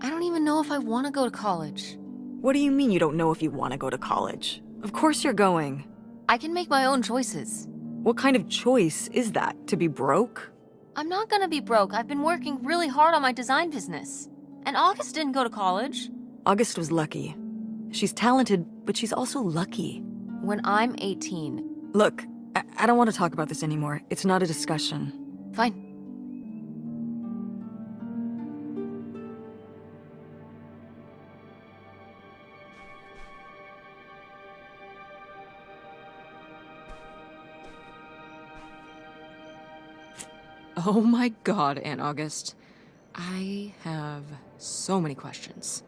I don't even know if I want to go to college. What do you mean you don't know if you want to go to college? Of course you're going. I can make my own choices. What kind of choice is that? To be broke? I'm not gonna be broke. I've been working really hard on my design business. And August didn't go to college. August was lucky. She's talented, but she's also lucky. When I'm 18. Look, I don't want to talk about this anymore. It's not a discussion. Fine. Oh my god, Aunt August. I have so many questions.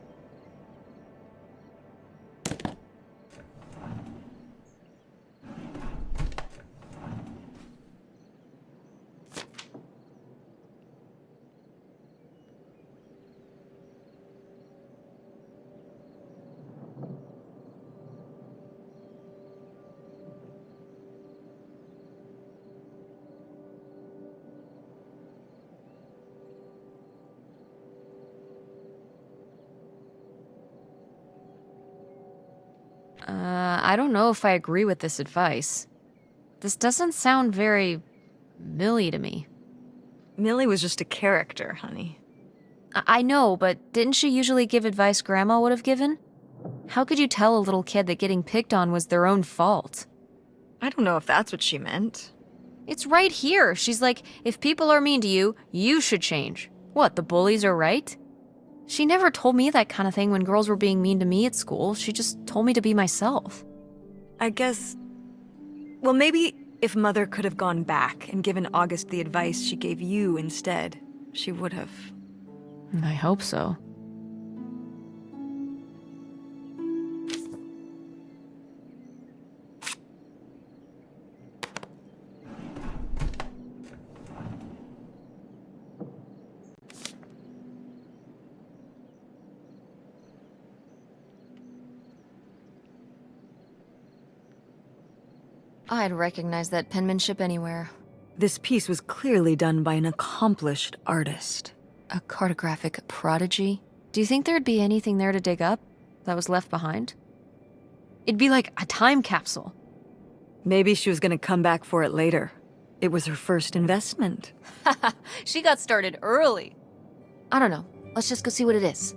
I don't know if I agree with this advice. This doesn't sound very Millie to me. Millie was just a character, honey. I know, but didn't she usually give advice Grandma would have given? How could you tell a little kid that getting picked on was their own fault? I don't know if that's what she meant. It's right here. She's like, if people are mean to you, you should change. What, the bullies are right? She never told me that kind of thing when girls were being mean to me at school. She just told me to be myself. I guess... Well, maybe if Mother could have gone back and given August the advice she gave you instead, she would have. I hope so. I'd recognize that penmanship anywhere. This piece was clearly done by an accomplished artist. A cartographic prodigy? Do you think there'd be anything there to dig up that was left behind? It'd be like a time capsule. Maybe she was gonna come back for it later. It was her first investment. She got started early. I don't know. Let's just go see what it is.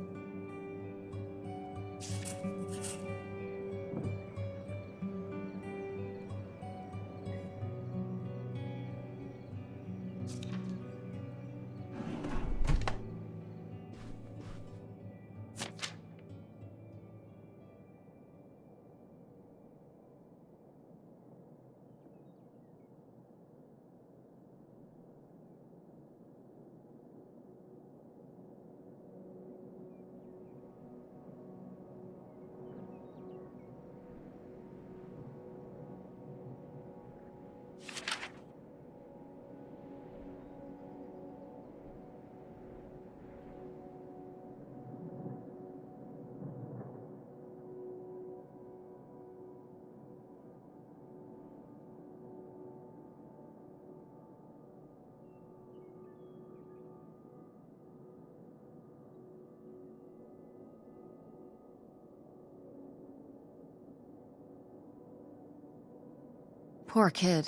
Poor kid.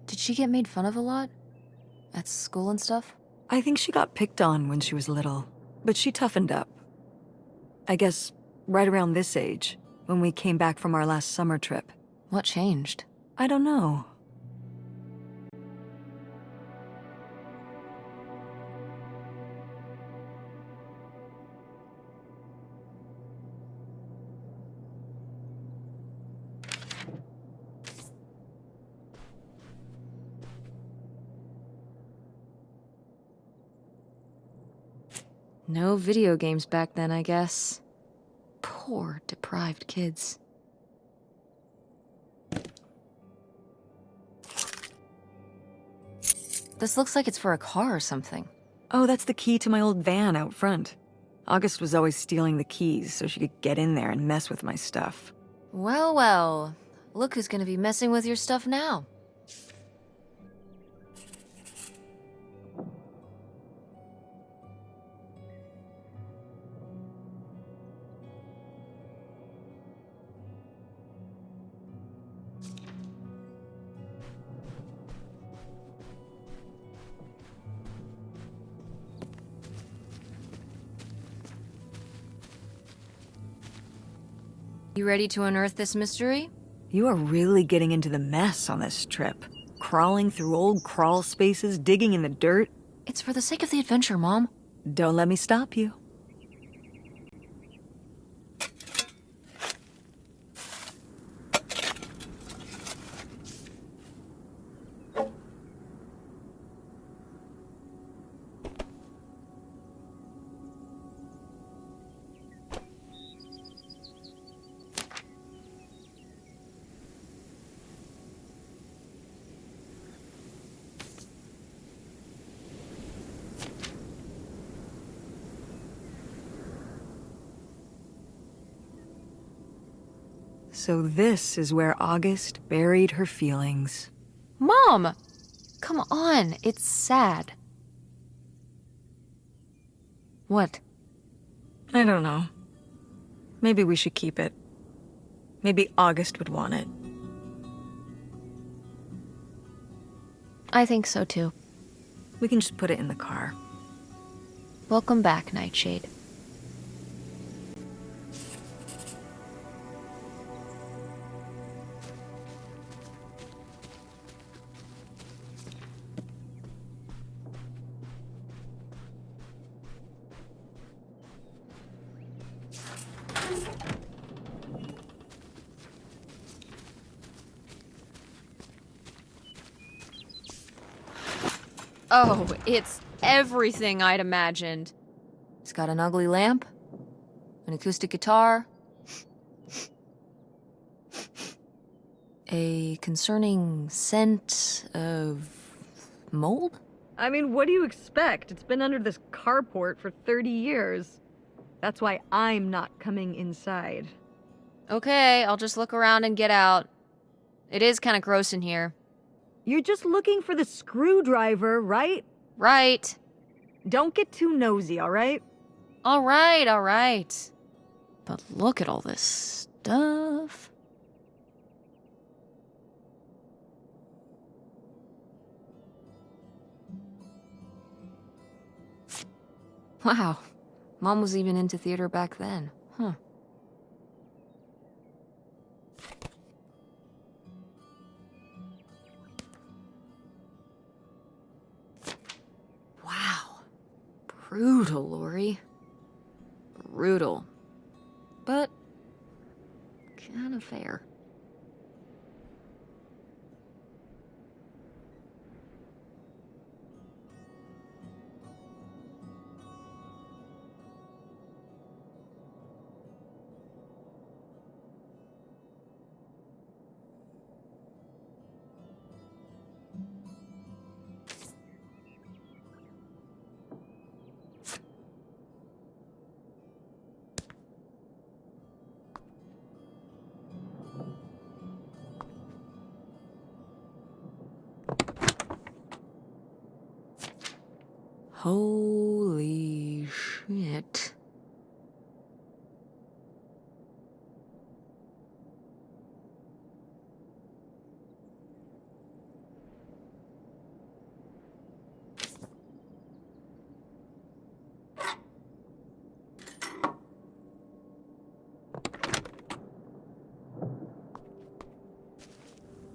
Did she get made fun of a lot? At school and stuff? I think she got picked on when she was little, but she toughened up. I guess right around this age, when we came back from our last summer trip. What changed? I don't know. No video games back then, I guess. Poor, deprived kids. This looks like it's for a car or something. Oh, that's the key to my old van out front. August was always stealing the keys so she could get in there and mess with my stuff. Well, well. Look who's gonna be messing with your stuff now. You ready to unearth this mystery? You are really getting into the mess on this trip. Crawling through old crawl spaces, digging in the dirt. It's for the sake of the adventure, Mom. Don't let me stop you. So this is where August buried her feelings. Mom! Come on, it's sad. What? I don't know. Maybe we should keep it. Maybe August would want it. I think so too. We can just put it in the car. Welcome back, Nightshade. Oh, it's everything I'd imagined. It's got an ugly lamp, an acoustic guitar, a concerning scent of mold? I mean, what do you expect? It's been under this carport for 30 years. That's why I'm not coming inside. Okay, I'll just look around and get out. It is kind of gross in here. You're just looking for the screwdriver, right? Right. Don't get too nosy, all right? All right. But look at all this stuff. Wow. Mom was even into theater back then. Huh. Wow. Brutal, Lori. Brutal. But kind of fair. Holy shit.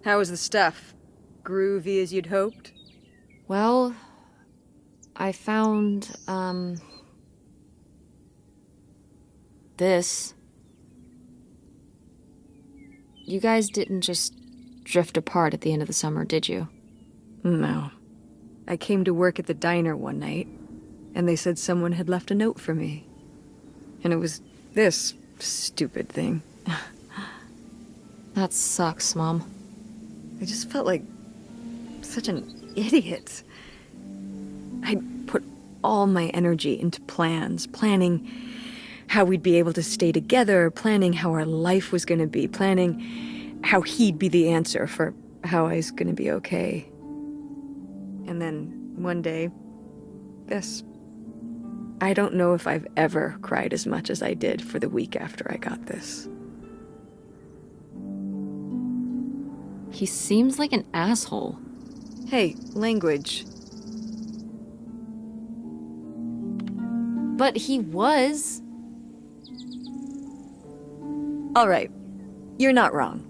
How was the stuff? Groovy as you'd hoped? Well, I found, this. You guys didn't just drift apart at the end of the summer, did you? No. I came to work at the diner one night, and they said someone had left a note for me. And it was this stupid thing. That sucks, Mom. I just felt like such an idiot. I'd put all my energy into planning how we'd be able to stay together, planning how our life was going to be, planning how he'd be the answer for how I was going to be okay. And then one day, this. I don't know if I've ever cried as much as I did for the week after I got this. He seems like an asshole. Hey, language. But he was. All right, you're not wrong.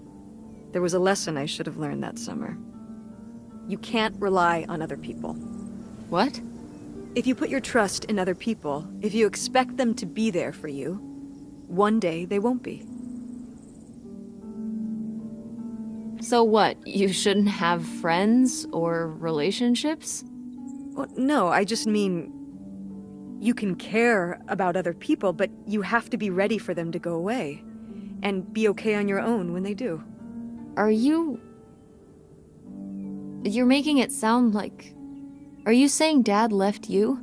There was a lesson I should have learned that summer. You can't rely on other people. What? If you put your trust in other people, if you expect them to be there for you, one day they won't be. So what, you shouldn't have friends or relationships? Well, no, I just mean you can care about other people, but you have to be ready for them to go away and be okay on your own when they do. Are you... You're making it sound like... Are you saying Dad left you?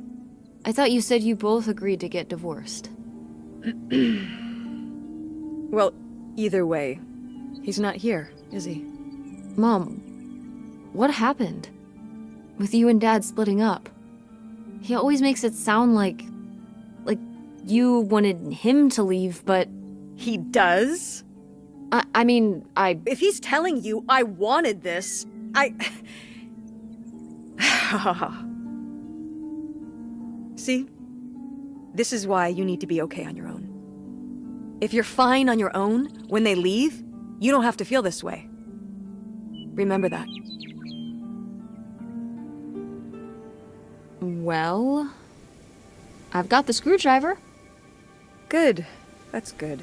I thought you said you both agreed to get divorced. Well, either way, he's not here, is he? Mom, what happened? With you and Dad splitting up? He always makes it sound like you wanted him to leave, but... He does? I mean, If he's telling you I wanted this, See? This is why you need to be okay on your own. If you're fine on your own, when they leave, you don't have to feel this way. Remember that. Well, I've got the screwdriver. Good. That's good.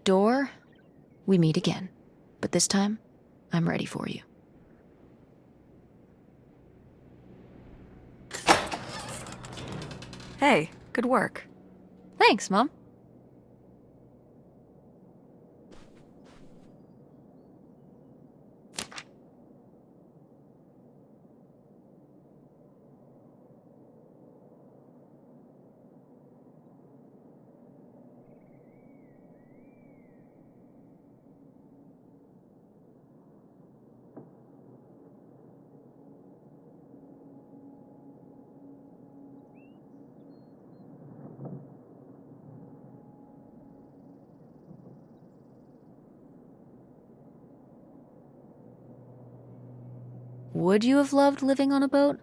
Door, we meet again. But this time, I'm ready for you. Hey, good work. Thanks, Mom. Would you have loved living on a boat?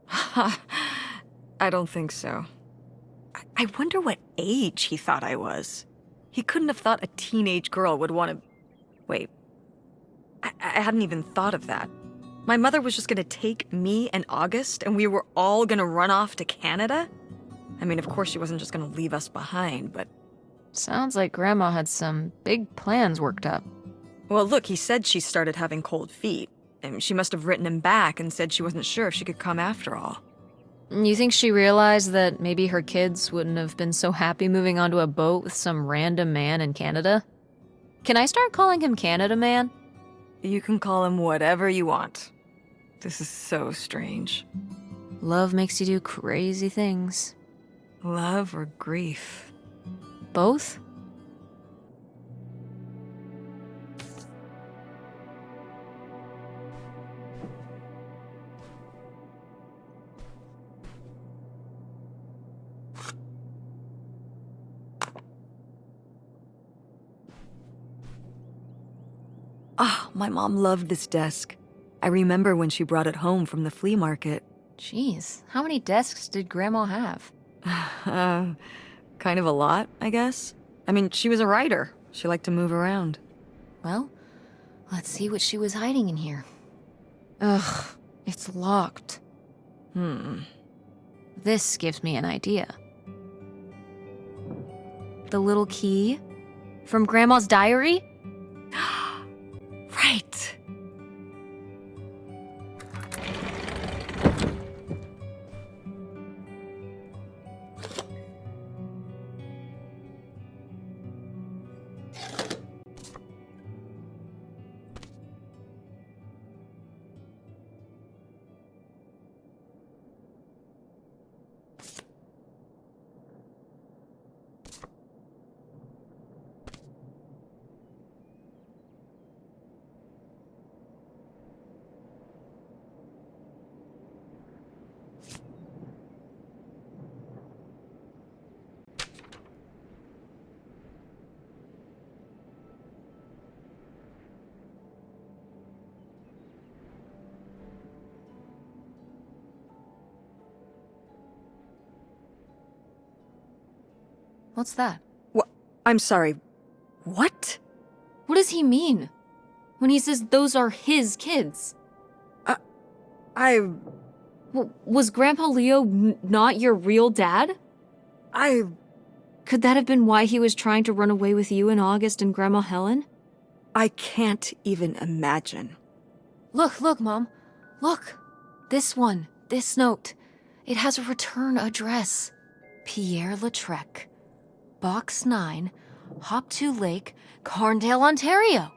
I don't think so. I wonder what age he thought I was. He couldn't have thought a teenage girl would want to... Wait. I hadn't even thought of that. My mother was just gonna take me and August, and we were all gonna run off to Canada? I mean, of course she wasn't just gonna leave us behind, but... Sounds like Grandma had some big plans worked up. Well, look, he said she started having cold feet. And she must have written him back and said she wasn't sure if she could come after all. You think she realized that maybe her kids wouldn't have been so happy moving onto a boat with some random man in Canada? Can I start calling him Canada Man? You can call him whatever you want. This is so strange. Love makes you do crazy things. Love or grief? Both? Ah, my mom loved this desk. I remember when she brought it home from the flea market. Jeez, how many desks did Grandma have? Kind of a lot, I guess. I mean, she was a writer. She liked to move around. Well, let's see what she was hiding in here. Ugh, it's locked. This gives me an idea. The little key? From Grandma's diary? Right. What's that? What? I'm sorry. What? What does he mean? When he says those are his kids? I... Was Grandpa Leo not your real dad? Could that have been why he was trying to run away with you and August and Grandma Helen? I can't even imagine. Look, Mom. Look. This one. This note. It has a return address. Pierre Lautrec. Box 9, Hop to Lake, Carndale, Ontario.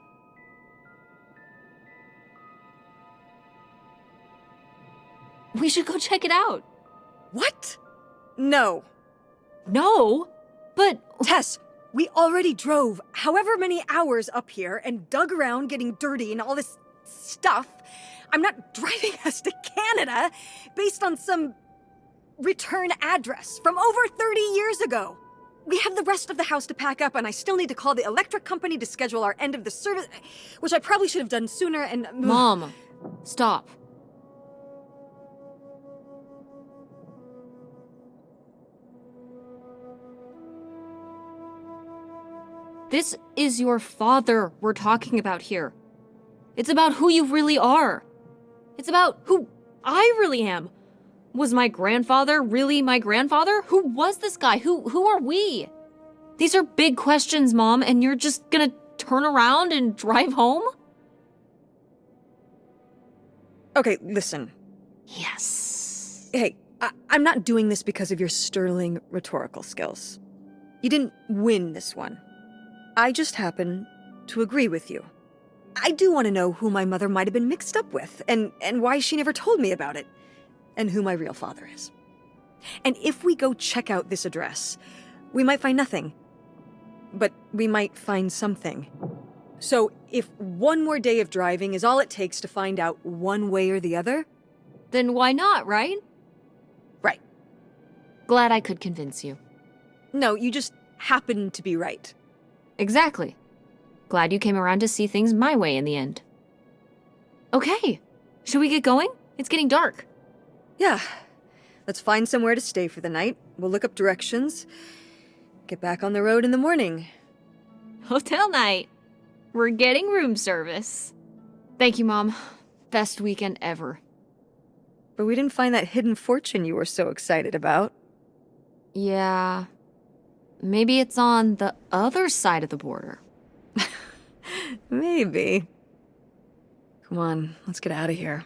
We should go check it out. What? No. No, but... Tess, We already drove however many hours up here and dug around getting dirty and all this stuff. I'm not driving us to Canada based on some return address from over 30 years ago. We have the rest of the house to pack up, and I still need to call the electric company to schedule our end of the service, which I probably should have done sooner and... Mom, stop. This is your father we're talking about here. It's about who you really are. It's about who I really am. Was my grandfather really my grandfather? Who was this guy? Who are we? These are big questions, Mom, and you're just gonna turn around and drive home? Okay, listen. Yes. Hey, I'm not doing this because of your sterling rhetorical skills. You didn't win this one. I just happen to agree with you. I do want to know who my mother might have been mixed up with, and why she never told me about it, and who my real father is. And if we go check out this address, we might find nothing. But we might find something. So if one more day of driving is all it takes to find out one way or the other... Then why not, right? Right. Glad I could convince you. No, you just happen to be right. Exactly. Glad you came around to see things my way in the end. Okay, should we get going? It's getting dark. Yeah. Let's find somewhere to stay for the night. We'll look up directions. Get back on the road in the morning. Hotel night. We're getting room service. Thank you, Mom. Best weekend ever. But we didn't find that hidden fortune you were so excited about. Yeah. Maybe it's on the other side of the border. Maybe. Come on, let's get out of here.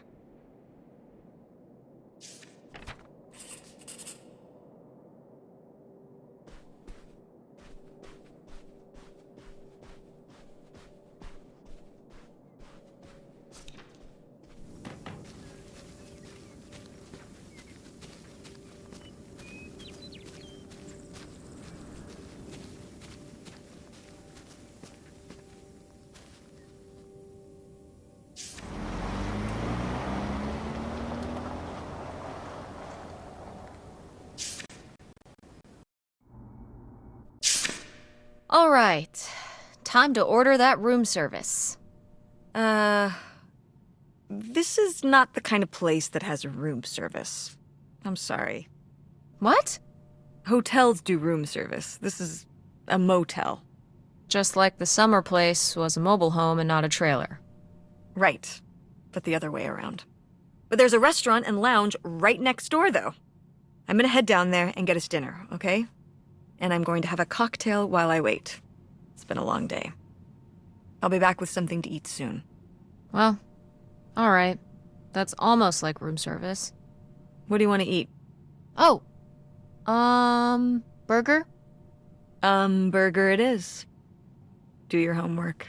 All right. Time to order that room service. This is not the kind of place that has room service. I'm sorry. What? Hotels do room service. This is a motel. Just like the summer place was a mobile home and not a trailer. Right. But the other way around. But there's a restaurant and lounge right next door, though. I'm gonna head down there and get us dinner, okay? And I'm going to have a cocktail while I wait. It's been a long day. I'll be back with something to eat soon. Well, all right. That's almost like room service. What do you want to eat? Oh. Burger? Burger it is. Do your homework.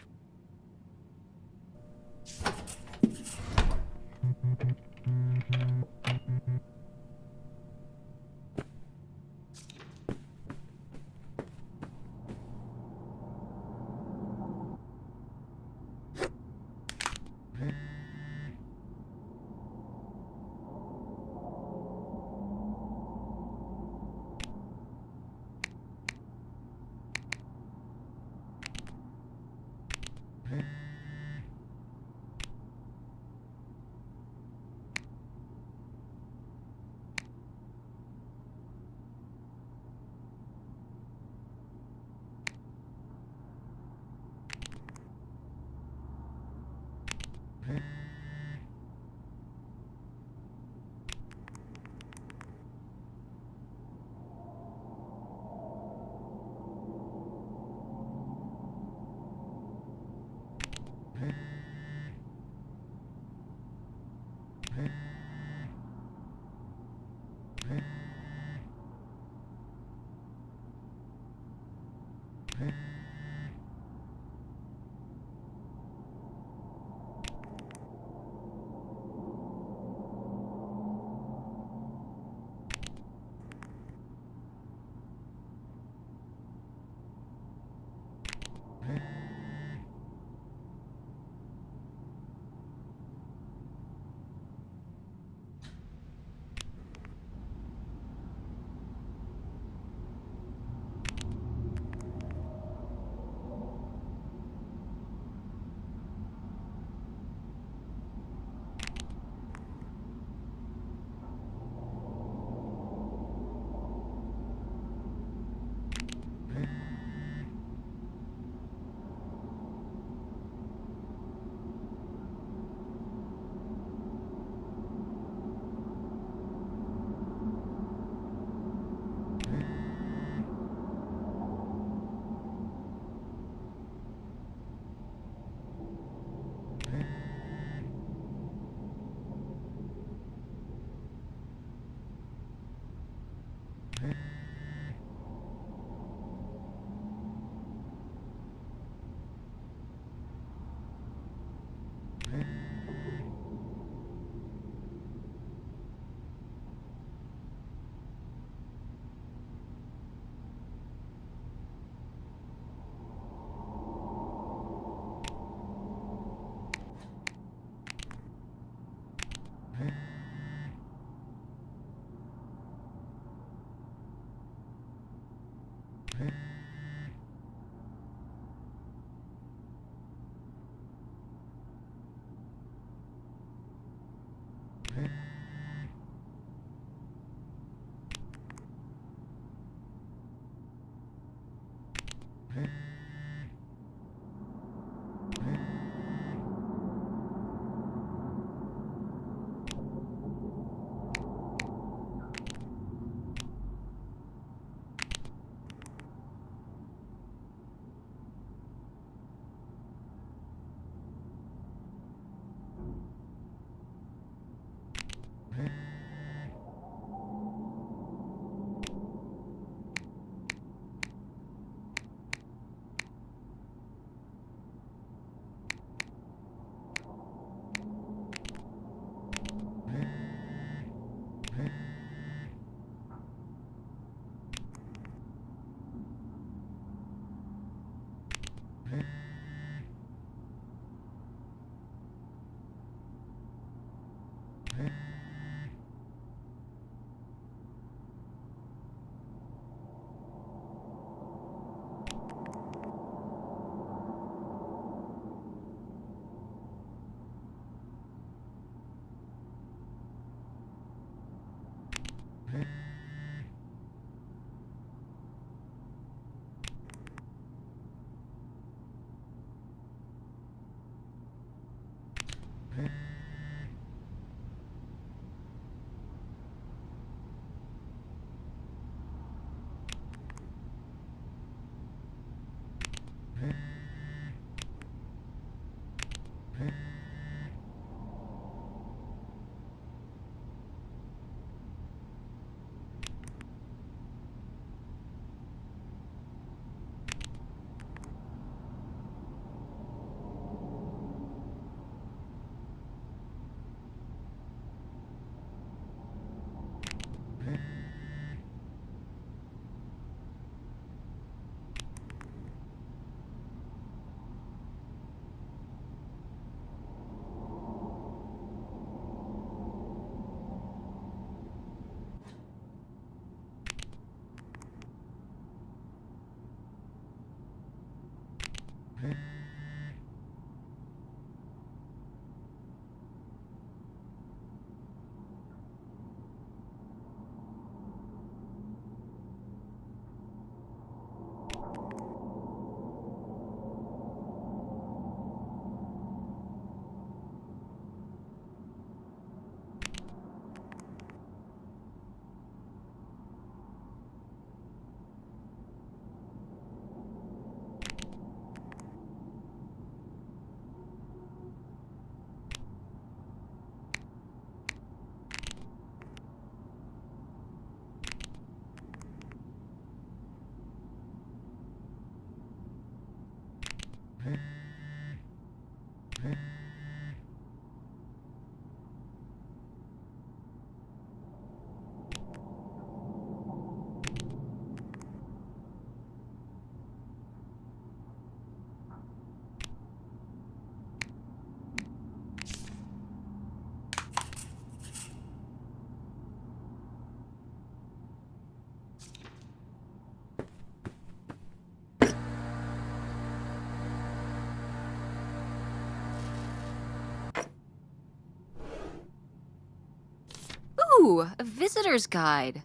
Ooh, a visitor's guide.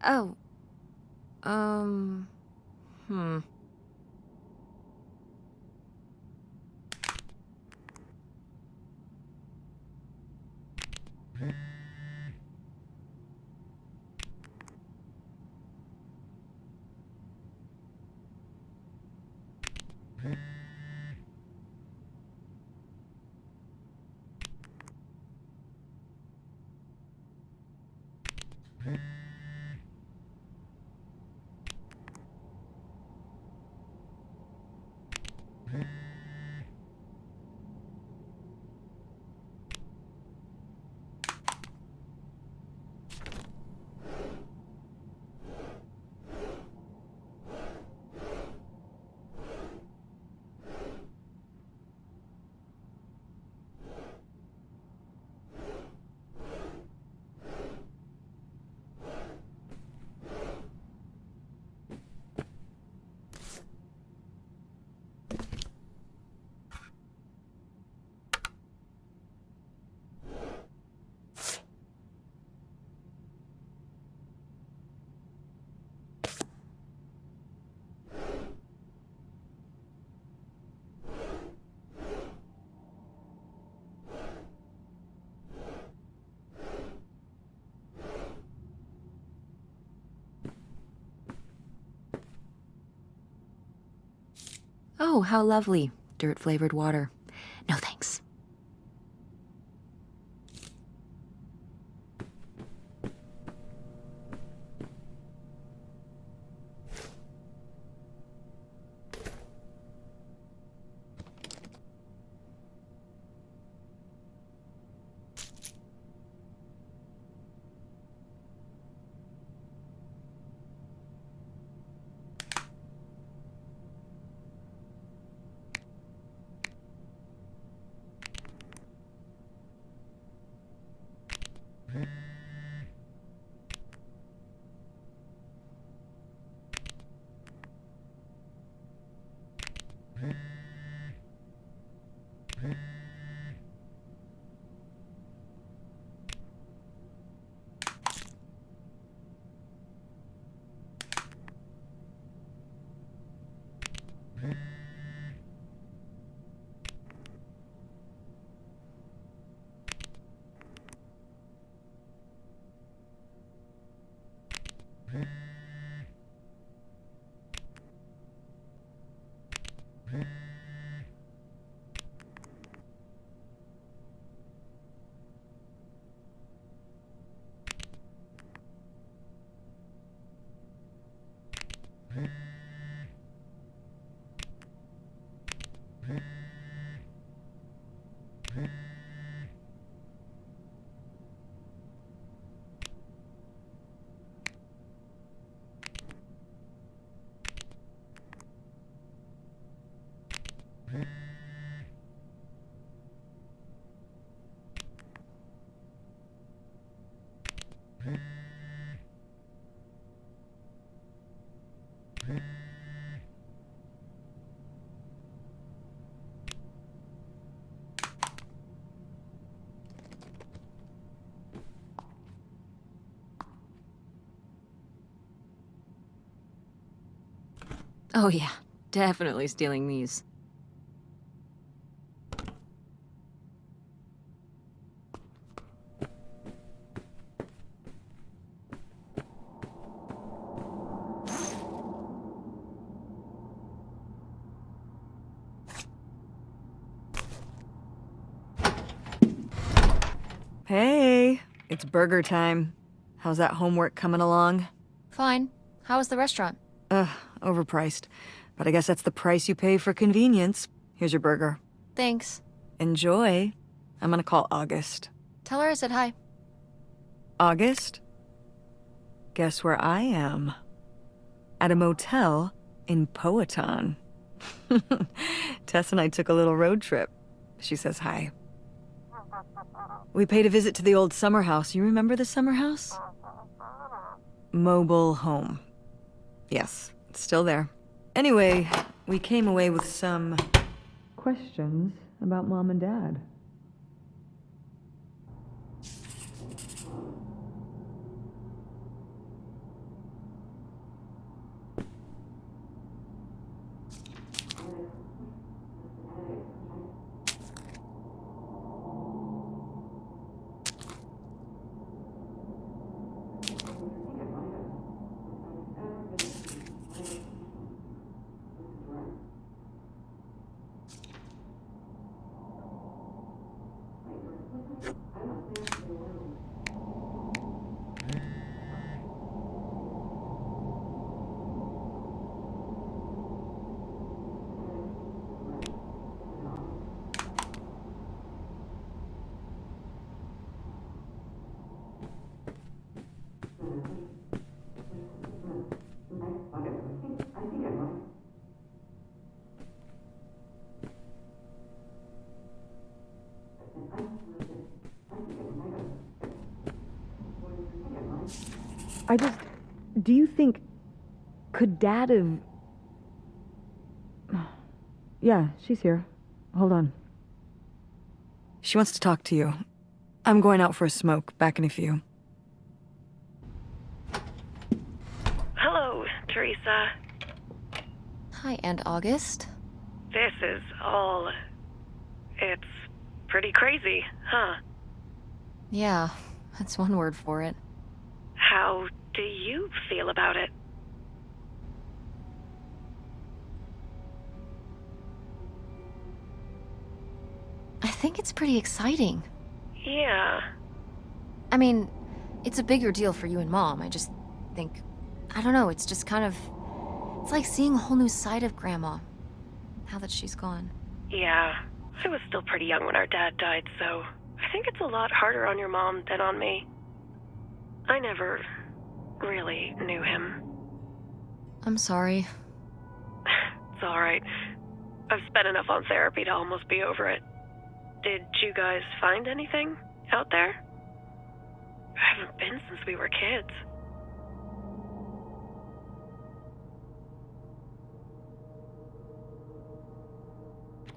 Oh, hmm. Oh, how lovely. Dirt-flavored water. No thanks. Oh yeah, definitely stealing these. Hey, it's burger time. How's that homework coming along? Fine. How was the restaurant? Ugh, overpriced. But I guess that's the price you pay for convenience. Here's your burger. Thanks. Enjoy. I'm gonna call August. Tell her I said hi. August? Guess where I am? At a motel in Powhatan. Tess and I took a little road trip. She says hi. We paid a visit to the old summer house. You remember the summer house? Mobile home. Yes, it's still there. Anyway, we came away with some questions about Mom and Dad. Do you think, could Dad have... Yeah, she's here. Hold on. She wants to talk to you. I'm going out for a smoke, back in a few. Hello, Teresa. Hi, Aunt August. This is all... It's pretty crazy, huh? Yeah, that's one word for it. How do you feel about it? think it's pretty exciting. Yeah. I mean, it's a bigger deal for you and Mom. I just think, I don't know, it's just kind of, it's like seeing a whole new side of Grandma, now that she's gone. Yeah. I was still pretty young when our dad died, so I think it's a lot harder on your mom than on me. I never really knew him. I'm sorry. It's alright. I've spent enough on therapy to almost be over it. Did you guys find anything out there? I haven't been since we were kids.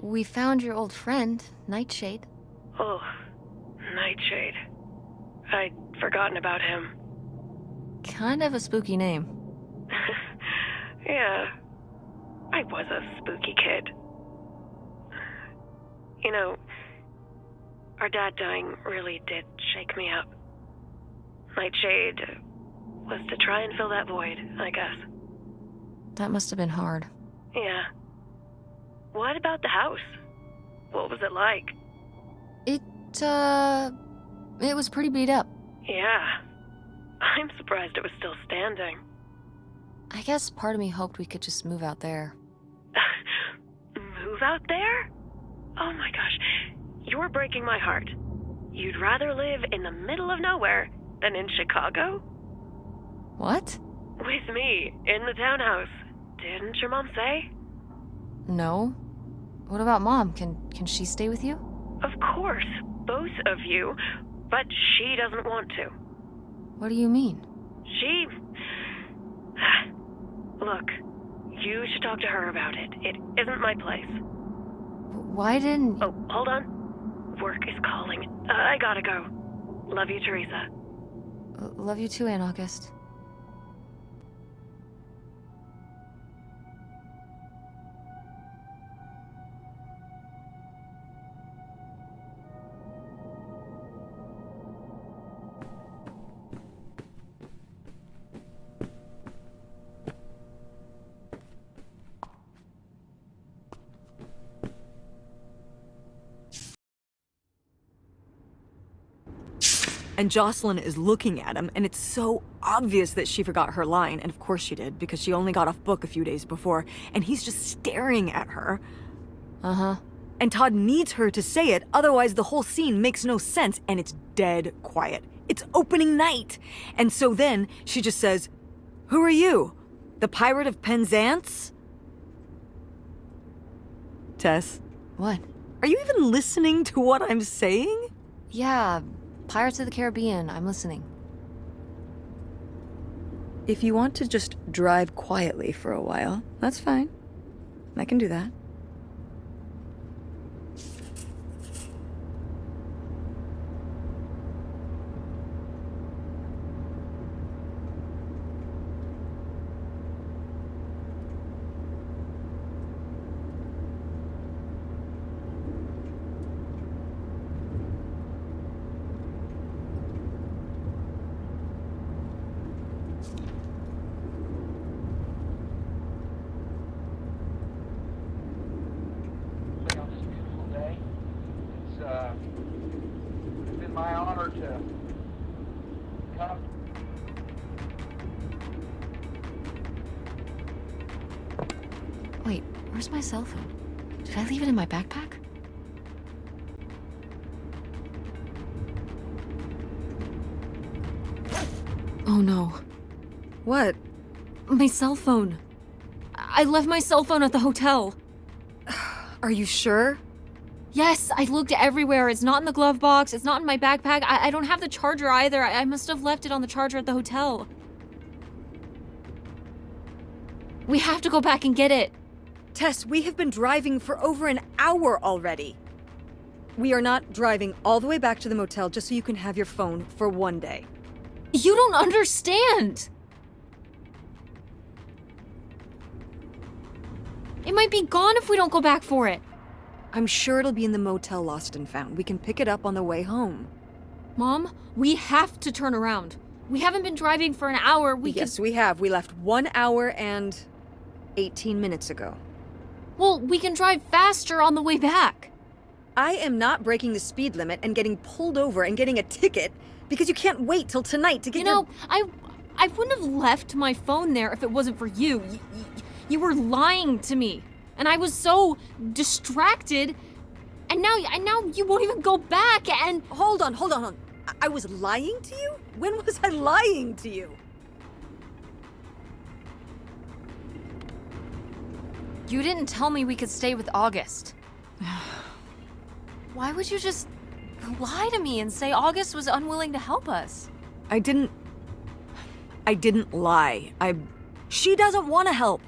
We found your old friend, Nightshade. Oh, Nightshade. I'd forgotten about him. Kind of a spooky name. Yeah, I was a spooky kid. You know, our dad dying really did shake me up. Nightshade was to try and fill that void, I guess. That must have been hard. Yeah. What about the house? What was it like? It was pretty beat up. Yeah. I'm surprised it was still standing. I guess part of me hoped we could just move out there. Move out there? Oh my gosh. You're breaking my heart. You'd rather live in the middle of nowhere than in Chicago? What? With me, in the townhouse. Didn't your mom say? No. What about Mom? Can she stay with you? Of course, both of you, but she doesn't want to. What do you mean? She... Look, you should talk to her about it. It isn't my place. Why didn't... Oh, hold on. Work is calling. I gotta go. Love you, Teresa. Love you too, Aunt August. And Jocelyn is looking at him, and it's so obvious that she forgot her line, and of course she did, because she only got off book a few days before, and he's just staring at her. Uh-huh. And Todd needs her to say it, otherwise the whole scene makes no sense, and it's dead quiet. It's opening night! And so then she just says, "Who are you? The Pirate of Penzance?" Tess, What? are you even listening to what I'm saying? Yeah, Pirates of the Caribbean. I'm listening. If you want to just drive quietly for a while, that's fine. I can do that. On this beautiful day. It's been my honor to come. Wait, where's my cell phone? Did I leave it in my backpack? Oh no. What? My cell phone. I left my cell phone at the hotel. Are you sure? Yes, I looked everywhere. It's not in the glove box. It's not in my backpack. I don't have the charger either. I must have left it on the charger at the hotel. We have to go back and get it. Tess, we have been driving for over an hour already. We are not driving all the way back to the motel just so you can have your phone for one day. You don't understand. It might be gone if we don't go back for it. I'm sure it'll be in the motel Lost and Found. We can pick it up on the way home. Mom, we have to turn around. We haven't been driving for an hour. Yes, we have. We left 1 hour and 18 minutes ago. Well, we can drive faster on the way back. I am not breaking the speed limit and getting pulled over and getting a ticket because you can't wait till tonight to get I wouldn't have left my phone there if it wasn't for you. You were lying to me, and I was so distracted. And now you won't even go back. And Hold on. I was lying to you? When was I lying to you? You didn't tell me we could stay with August. Why would you just lie to me and say August was unwilling to help us? I didn't lie. She doesn't want to help.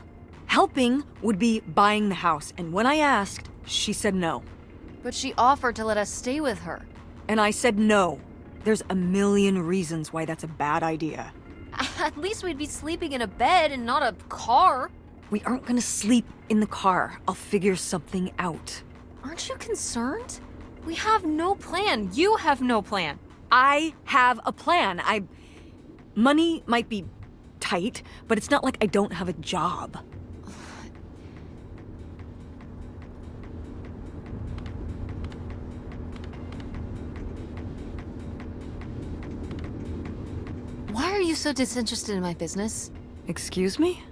Helping would be buying the house, and when I asked, she said no. But she offered to let us stay with her. And I said no. There's a million reasons why that's a bad idea. At least we'd be sleeping in a bed and not a car. We aren't gonna sleep in the car. I'll figure something out. Aren't you concerned? We have no plan. You have no plan. I have a plan. Money might be tight, but it's not like I don't have a job. Why are you so disinterested in my business? Excuse me?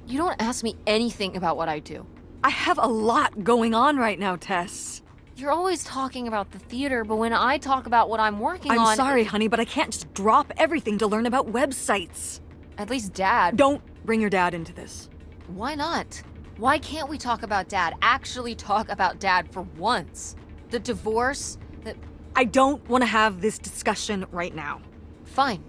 You don't ask me anything about what I do. I have a lot going on right now, Tess. You're always talking about the theater, but when I talk about what I'm working on... I'm sorry, honey, but I can't just drop everything to learn about websites. At least Dad... Don't bring your dad into this. Why not? Why can't we talk about Dad? Actually talk about Dad for once. The divorce, I don't want to have this discussion right now. Fine.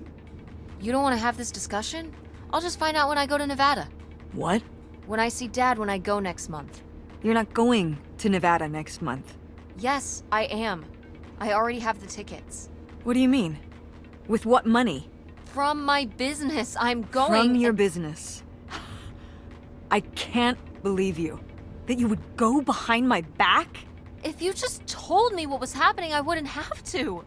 You don't want to have this discussion? I'll just find out when I go to Nevada. What? When I see Dad when I go next month. You're not going to Nevada next month. Yes, I am. I already have the tickets. What do you mean? With what money? From my business, I'm going... From your business. I can't believe you. That you would go behind my back? If you just told me what was happening, I wouldn't have to.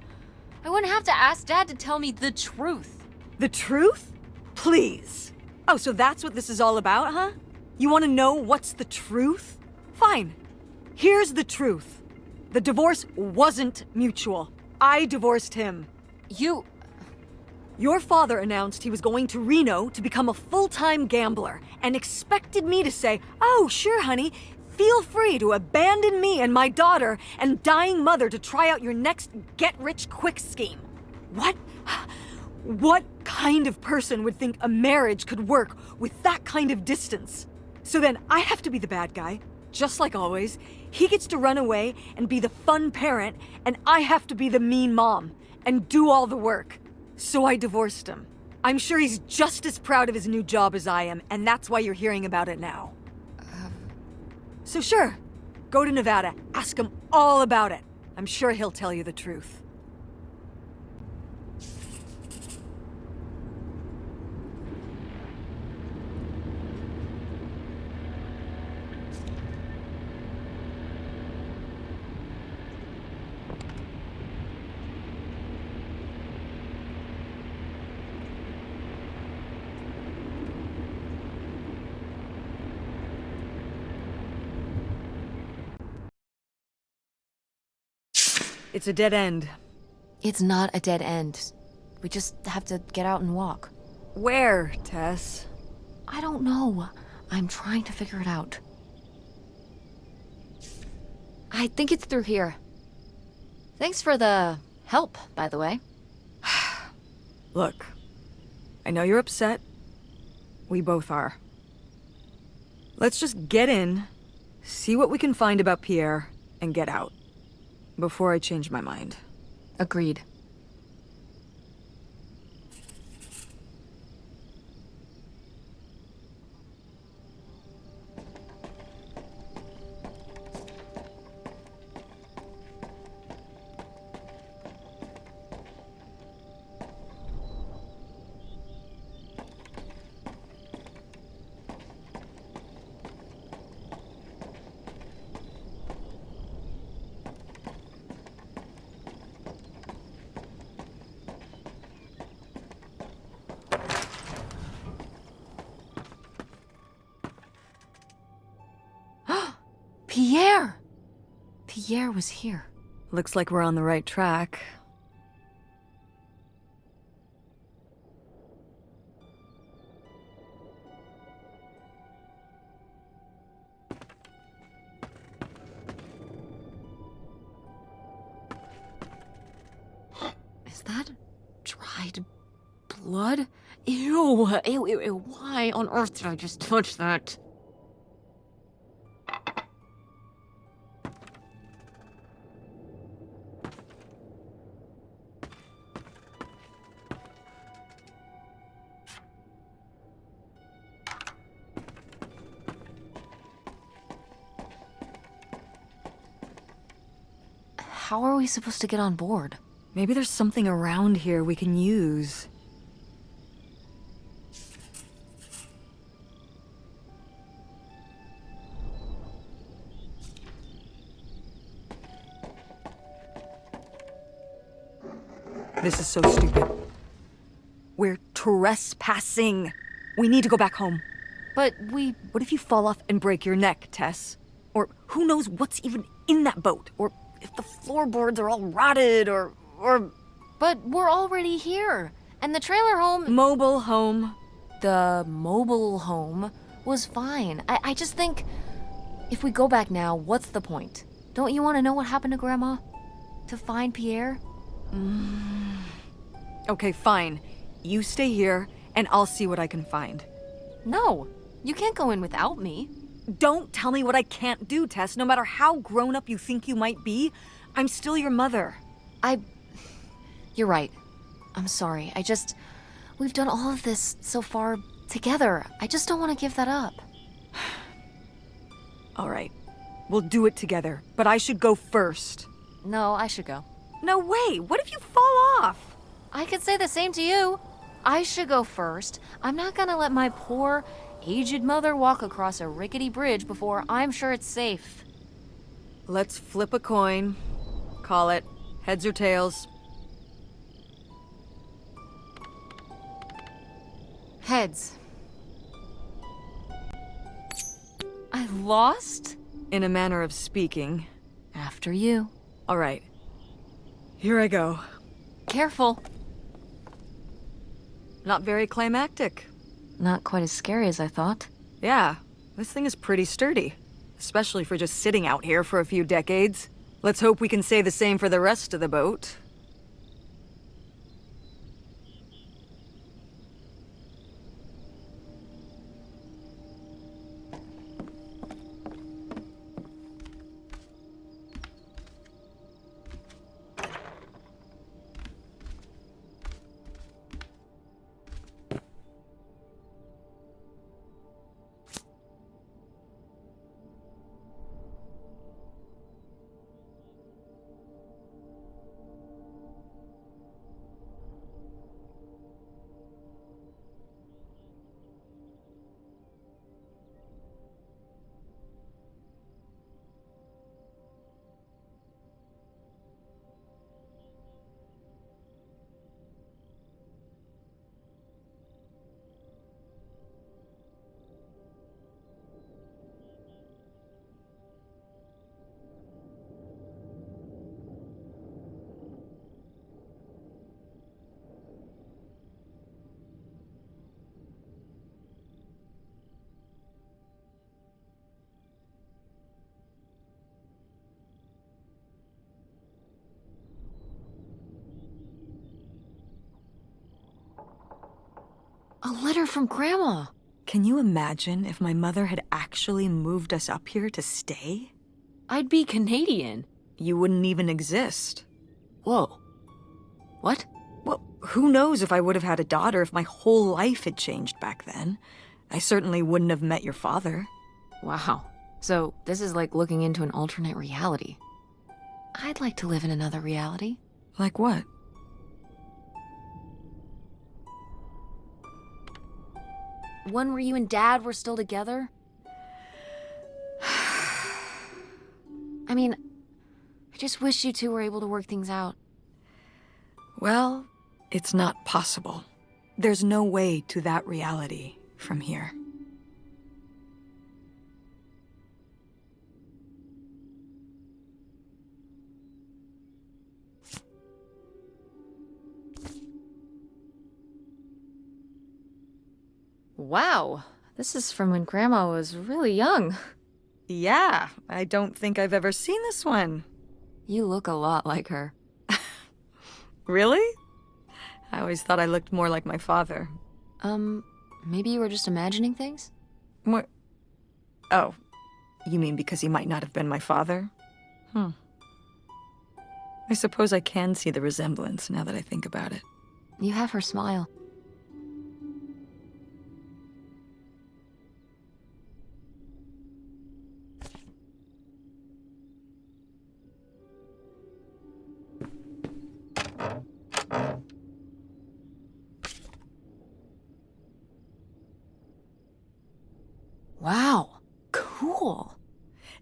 I wouldn't have to ask Dad to tell me the truth. The truth? Please. Oh, so that's what this is all about, huh? You want to know what's the truth? Fine. Here's the truth. The divorce wasn't mutual. I divorced him. Your father announced he was going to Reno to become a full-time gambler and expected me to say, "Oh, sure, honey, feel free to abandon me and my daughter and dying mother to try out your next get-rich-quick scheme." What? What kind of person would think a marriage could work with that kind of distance? So then I have to be the bad guy, just like always. He gets to run away and be the fun parent, and I have to be the mean mom and do all the work. So I divorced him. I'm sure he's just as proud of his new job as I am, and that's why you're hearing about it now. So sure, go to Nevada, ask him all about it. I'm sure he'll tell you the truth. It's a dead end. It's not a dead end. We just have to get out and walk. Where, Tess? I don't know. I'm trying to figure it out. I think it's through here. Thanks for the help, by the way. Look, I know you're upset. We both are. Let's just get in, see what we can find about Pierre, and get out. Before I change my mind. Agreed. Pierre! Pierre was here. Looks like we're on the right track. Is that dried blood? Ew, ew, ew, ew. Why on earth did I just touch that? How are we supposed to get on board? Maybe there's something around here we can use. This is so stupid. We're trespassing. We need to go back home. But What if you fall off and break your neck, Tess? Or who knows what's even in that boat? Or if the floorboards are all rotted, or... But we're already here. And the trailer home... Mobile home. The mobile home was fine. I just think... If we go back now, what's the point? Don't you want to know what happened to Grandma? To find Pierre? Okay, fine. You stay here, and I'll see what I can find. No, you can't go in without me. Don't tell me what I can't do, Tess. No matter how grown up you think you might be, I'm still your mother. You're right. I'm sorry. We've done all of this so far together. I just don't want to give that up. All right. We'll do it together, but I should go first. No, I should go. No way! What if you fall off? I could say the same to you. I should go first. I'm not gonna let my poor, aged mother walk across a rickety bridge before I'm sure it's safe. Let's flip a coin. Call it heads or tails. Heads. I lost? In a manner of speaking. After you. All right. Here I go. Careful. Not very climactic. Not quite as scary as I thought. Yeah, this thing is pretty sturdy. Especially for just sitting out here for a few decades. Let's hope we can say the same for the rest of the boat. A letter from Grandma. Can you imagine if my mother had actually moved us up here to stay? I'd be Canadian. You wouldn't even exist. Whoa. What? Well, who knows if I would have had a daughter if my whole life had changed back then. I certainly wouldn't have met your father. Wow. So this is like looking into an alternate reality. I'd like to live in another reality. Like what? One where you and Dad were still together? I mean, I just wish you two were able to work things out. Well, it's not possible. There's no way to that reality from here. Wow, this is from when Grandma was really young. Yeah, I don't think I've ever seen this one. You look a lot like her. Really? I always thought I looked more like my father. Maybe you were just imagining things? What? Oh, you mean because he might not have been my father? I suppose I can see the resemblance now that I think about it. You have her smile. Wow, cool.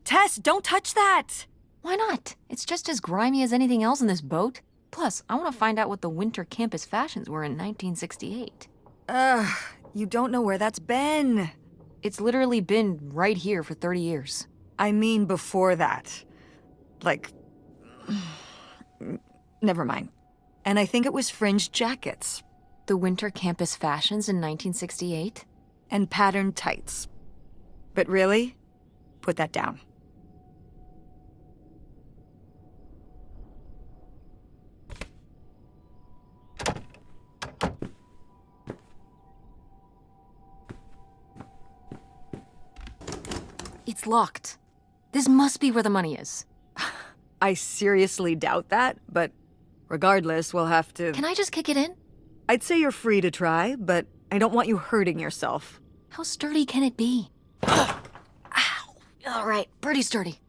Tess, don't touch that! Why not? It's just as grimy as anything else in this boat. Plus, I want to find out what the winter campus fashions were in 1968. You don't know where that's been. It's literally been right here for 30 years. I mean before that. Like... Never mind. And I think it was fringed jackets. The winter campus fashions in 1968? And patterned tights. But really? Put that down. It's locked. This must be where the money is. I seriously doubt that, but regardless, we'll have to... Can I just kick it in? I'd say you're free to try, but I don't want you hurting yourself. How sturdy can it be? Ow! All right, pretty sturdy.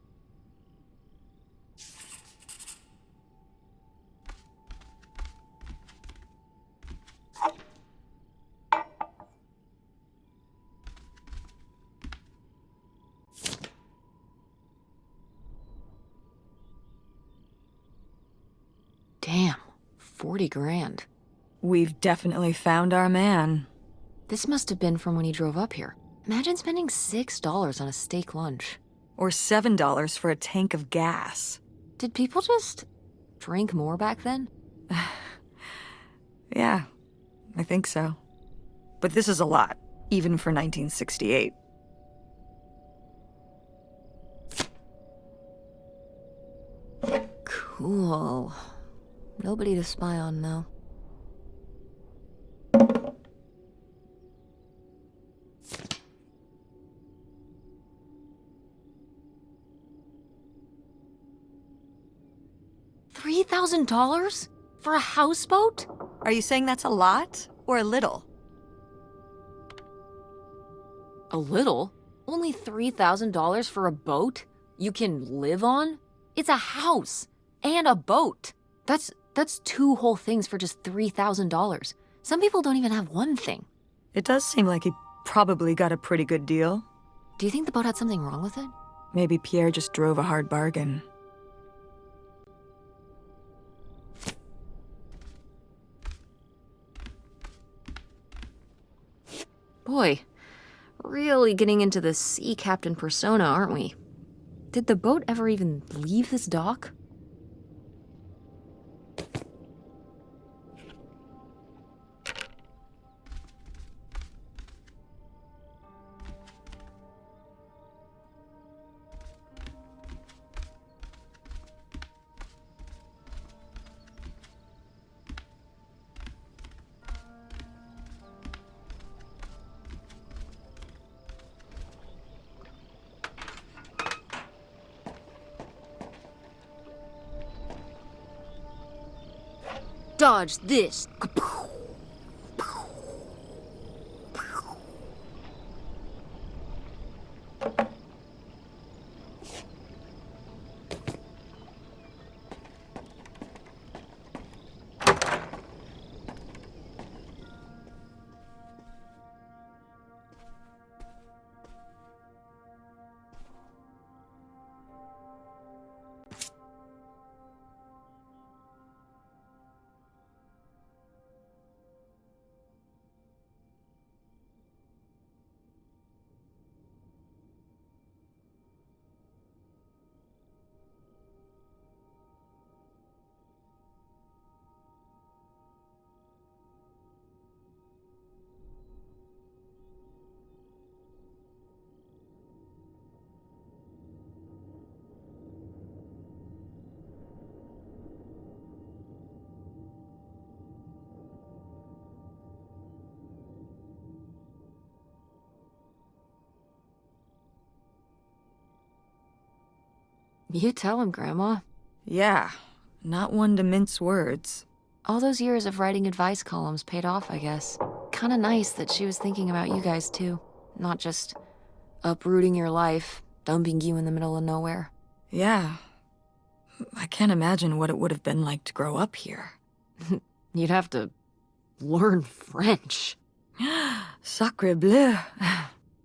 Damn, 40 grand. We've definitely found our man. This must have been from when he drove up here. Imagine spending $6 on a steak lunch. Or $7 for a tank of gas. Did people just drink more back then? Yeah, I think so. But this is a lot, even for 1968. Cool. Nobody to spy on now. $3,000 for a houseboat? Are you saying that's a lot or a little? A little? Only $3,000 for a boat you can live on? It's a house and a boat. That's two whole things for just $3,000. Some people don't even have one thing. It does seem like he probably got a pretty good deal. Do you think the boat had something wrong with it? Maybe Pierre just drove a hard bargain. Boy, really getting into the sea captain persona, aren't we? Did the boat ever even leave this dock? Dodge this. You tell him, Grandma. Yeah, not one to mince words. All those years of writing advice columns paid off, I guess. Kinda nice that she was thinking about you guys, too. Not just uprooting your life, dumping you in the middle of nowhere. Yeah. I can't imagine what it would have been like to grow up here. You'd have to learn French. Sacre bleu.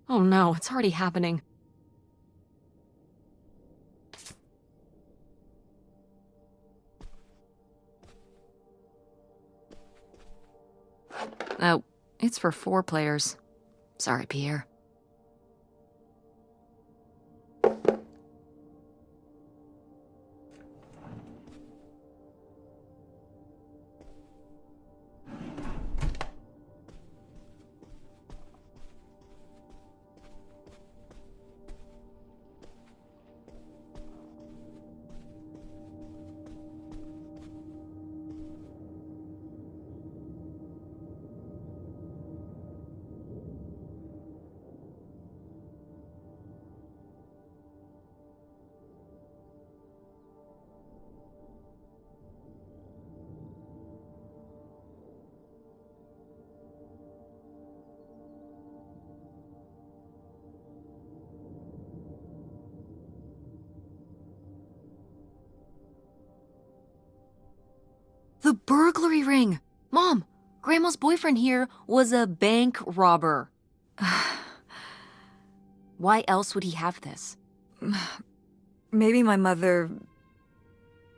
Oh no, it's already happening. Oh, it's for 4 players. Sorry, Pierre. The burglary ring! Mom, Grandma's boyfriend here was a bank robber. Why else would he have this? Maybe my mother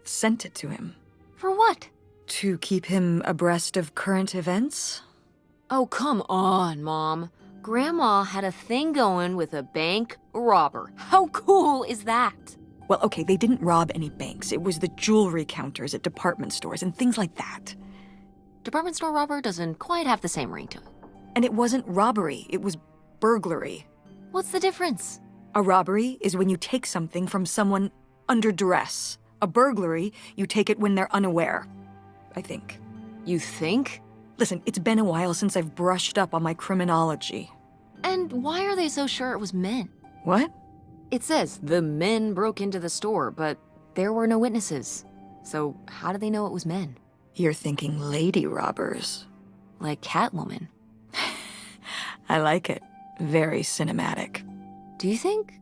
sent it to him. For what? To keep him abreast of current events? Oh, come on, Mom. Grandma had a thing going with a bank robber. How cool is that? Well, okay, they didn't rob any banks. It was the jewelry counters at department stores and things like that. Department store robber doesn't quite have the same ring to it. And it wasn't robbery, it was burglary. What's the difference? A robbery is when you take something from someone under duress. A burglary, you take it when they're unaware, I think. You think? Listen, it's been a while since I've brushed up on my criminology. And why are they so sure it was men? What? It says the men broke into the store, but there were no witnesses. So how do they know it was men? You're thinking lady robbers. Like Catwoman. I like it. Very cinematic. Do you think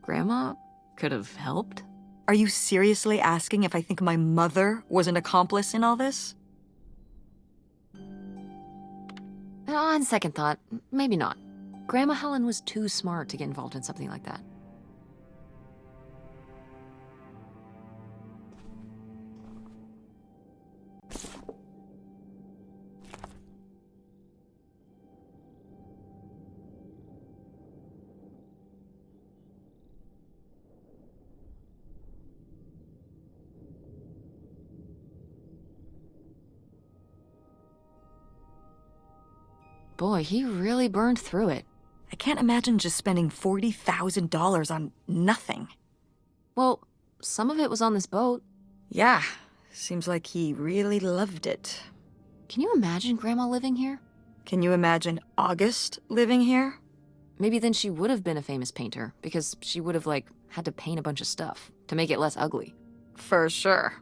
Grandma could have helped? Are you seriously asking if I think my mother was an accomplice in all this? On second thought, maybe not. Grandma Helen was too smart to get involved in something like that. Boy, he really burned through it. I can't imagine just spending $40,000 on nothing. Well, some of it was on this boat. Yeah, seems like he really loved it. Can you imagine Grandma living here? Can you imagine August living here? Maybe then she would have been a famous painter, because she would have, had to paint a bunch of stuff to make it less ugly. For sure.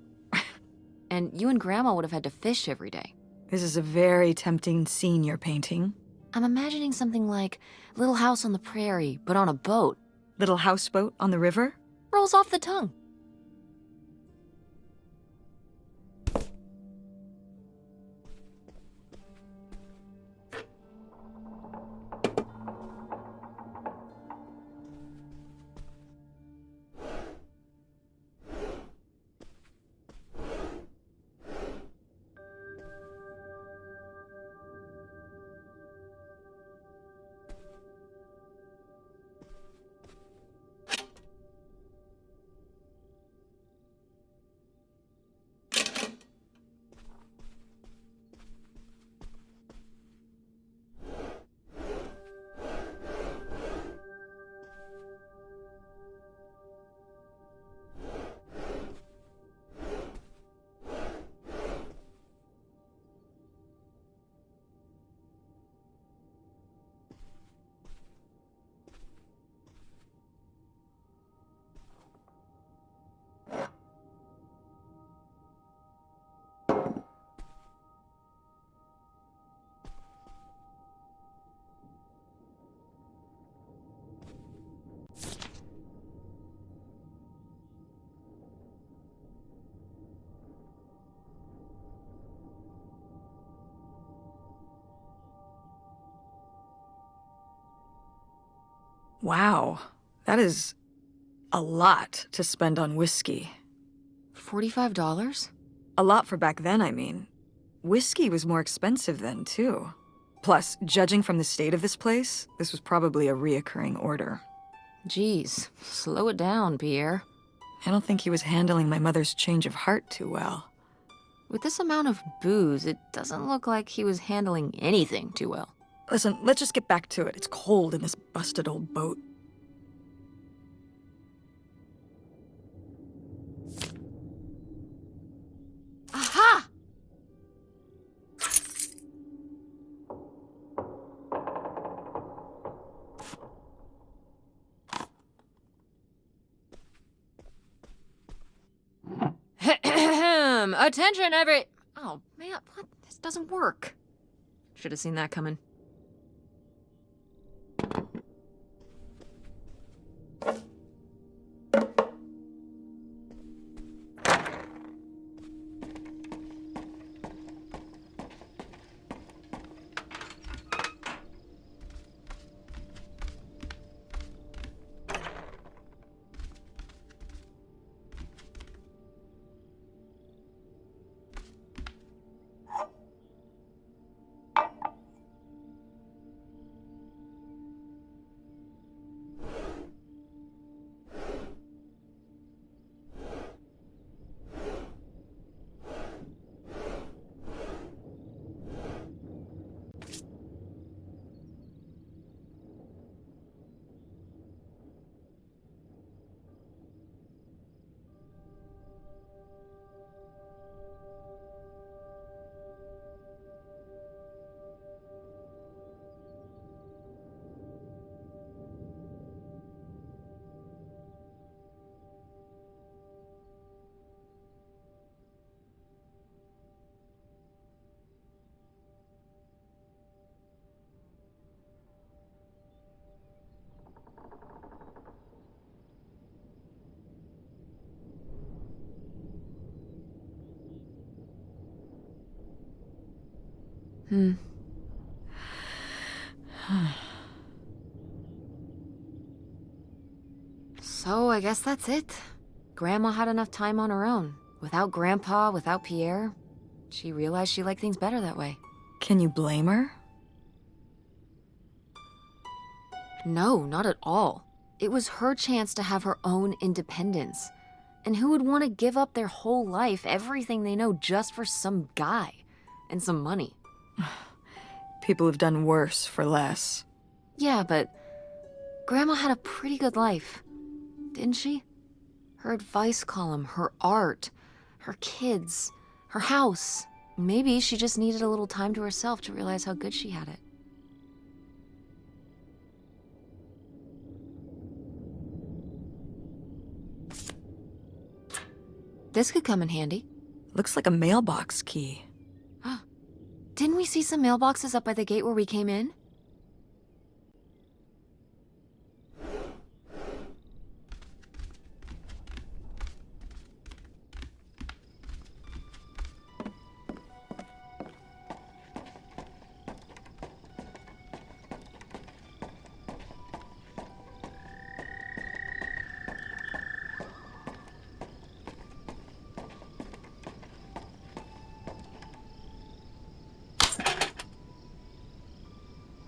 And you and Grandma would have had to fish every day. This is a very tempting scene you're painting. I'm imagining something like Little House on the Prairie, but on a boat. Little houseboat on the river? Rolls off the tongue. Wow, that is a lot to spend on whiskey. $45? A lot for back then, I mean. Whiskey was more expensive then, too. Plus, judging from the state of this place, this was probably a reoccurring order. Geez, slow it down, Pierre. I don't think he was handling my mother's change of heart too well. With this amount of booze, it doesn't look like he was handling anything too well. Listen, let's just get back to it. It's cold in this busted old boat. Aha! Attention, every... Oh, man, what? This doesn't work. Should have seen that coming. So, I guess that's it. Grandma had enough time on her own. Without Grandpa, without Pierre. She realized she liked things better that way. Can you blame her? No, not at all. It was her chance to have her own independence. And who would want to give up their whole life, everything they know, just for some guy and some money? People have done worse for less. Yeah, but Grandma had a pretty good life, didn't she? Her advice column, her art, her kids, her house. Maybe she just needed a little time to herself to realize how good she had it. This could come in handy. Looks like a mailbox key. Didn't we see some mailboxes up by the gate where we came in?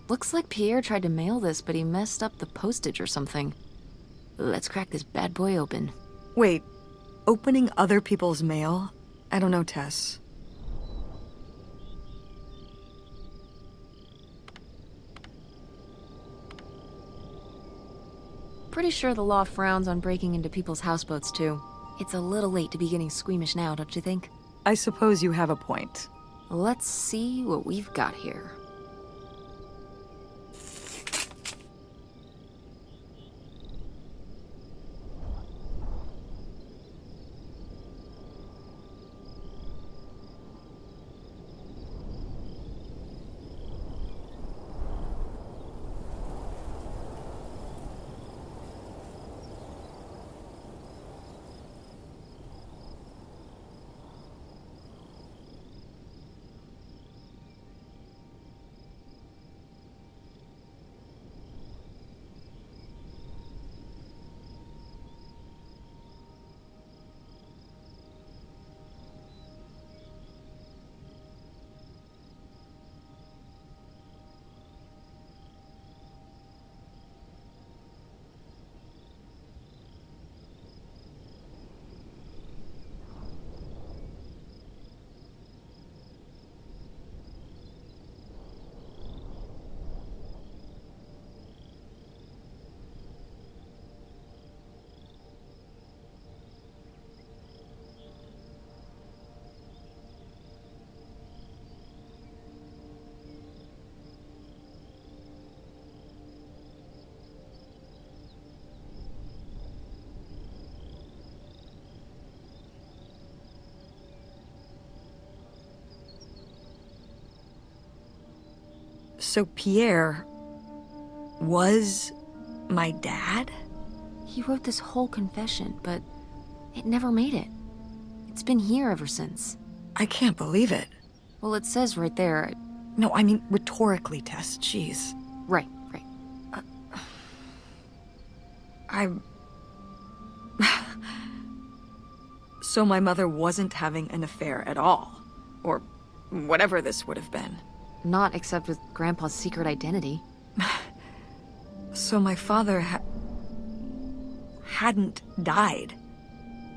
Looks like Pierre tried to mail this, but he messed up the postage or something. Let's crack this bad boy open. Wait, opening other people's mail? I don't know, Tess. Pretty sure the law frowns on breaking into people's houseboats, too. It's a little late to be getting squeamish now, don't you think? I suppose you have a point. Let's see what we've got here. So Pierre was my dad? He wrote this whole confession, but it never made it. It's been here ever since. I can't believe it. Well, it says right there. No, I mean rhetorically, Tess. Jeez. Right. I'm... So my mother wasn't having an affair at all. Or whatever this would have been. Not except with Grandpa's secret identity. So my father hadn't died.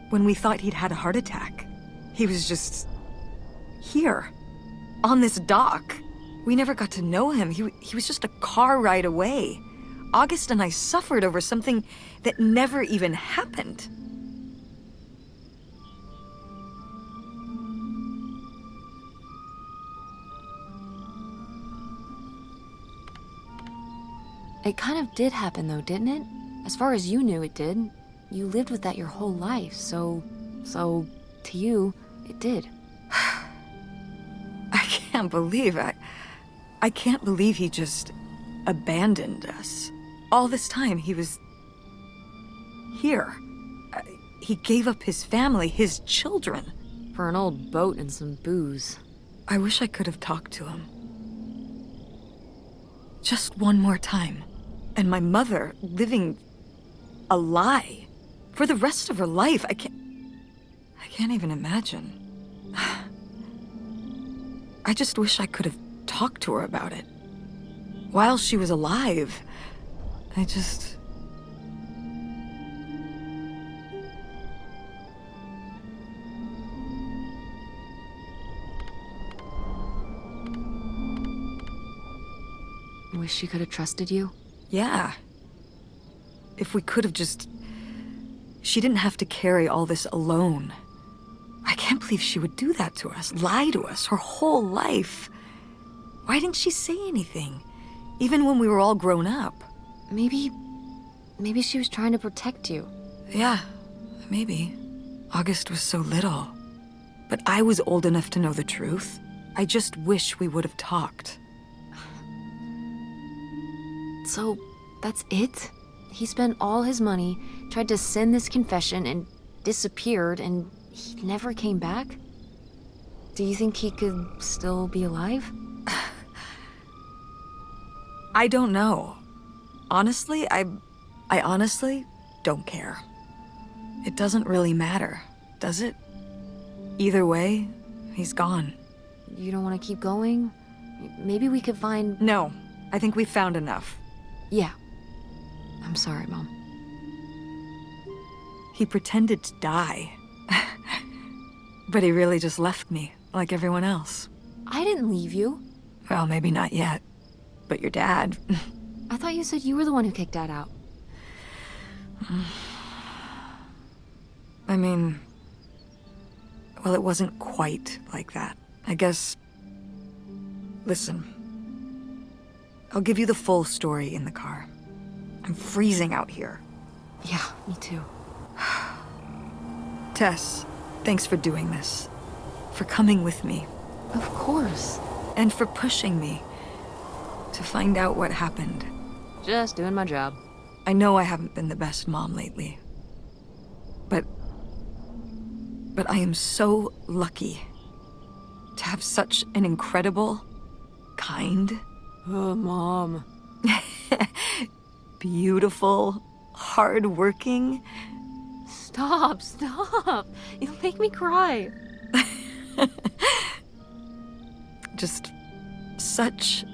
When we thought he'd had a heart attack. He was just... here. On this dock. We never got to know him. He was just a car ride away. August and I suffered over something that never even happened. It kind of did happen though, didn't it? As far as you knew, it did. You lived with that your whole life, so to you, it did. I can't believe I can't believe he just abandoned us. All this time, he was here. He gave up his family, his children. For an old boat and some booze. I wish I could have talked to him. Just one more time. And my mother living a lie for the rest of her life. I can't even imagine. I just wish I could have talked to her about it. While she was alive. I just... Wish she could have trusted you? Yeah. If we could have just... She didn't have to carry all this alone. I can't believe she would do that to us, lie to us her whole life. Why didn't she say anything? Even when we were all grown up. Maybe she was trying to protect you. Yeah, maybe. August was so little. But I was old enough to know the truth. I just wish we would have talked. So, that's it? He spent all his money, tried to send this confession, and disappeared, and he never came back? Do you think he could still be alive? I don't know. Honestly, I honestly don't care. It doesn't really matter, does it? Either way, he's gone. You don't want to keep going? Maybe we could find... No, I think we found enough. Yeah. I'm sorry, Mom. He pretended to die. But he really just left me, like everyone else. I didn't leave you. Well, maybe not yet. But your dad... I thought you said you were the one who kicked Dad out. I mean... Well, it wasn't quite like that. I guess... Listen. I'll give you the full story in the car. I'm freezing out here. Yeah, me too. Tess, thanks for doing this. For coming with me. Of course. And for pushing me to find out what happened. Just doing my job. I know I haven't been the best mom lately. But I am so lucky to have such an incredible, kind, Oh, Mom. beautiful, hardworking... Stop. You'll make me cry. Just such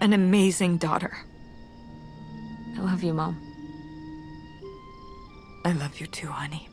an amazing daughter. I love you, Mom. I love you too, honey.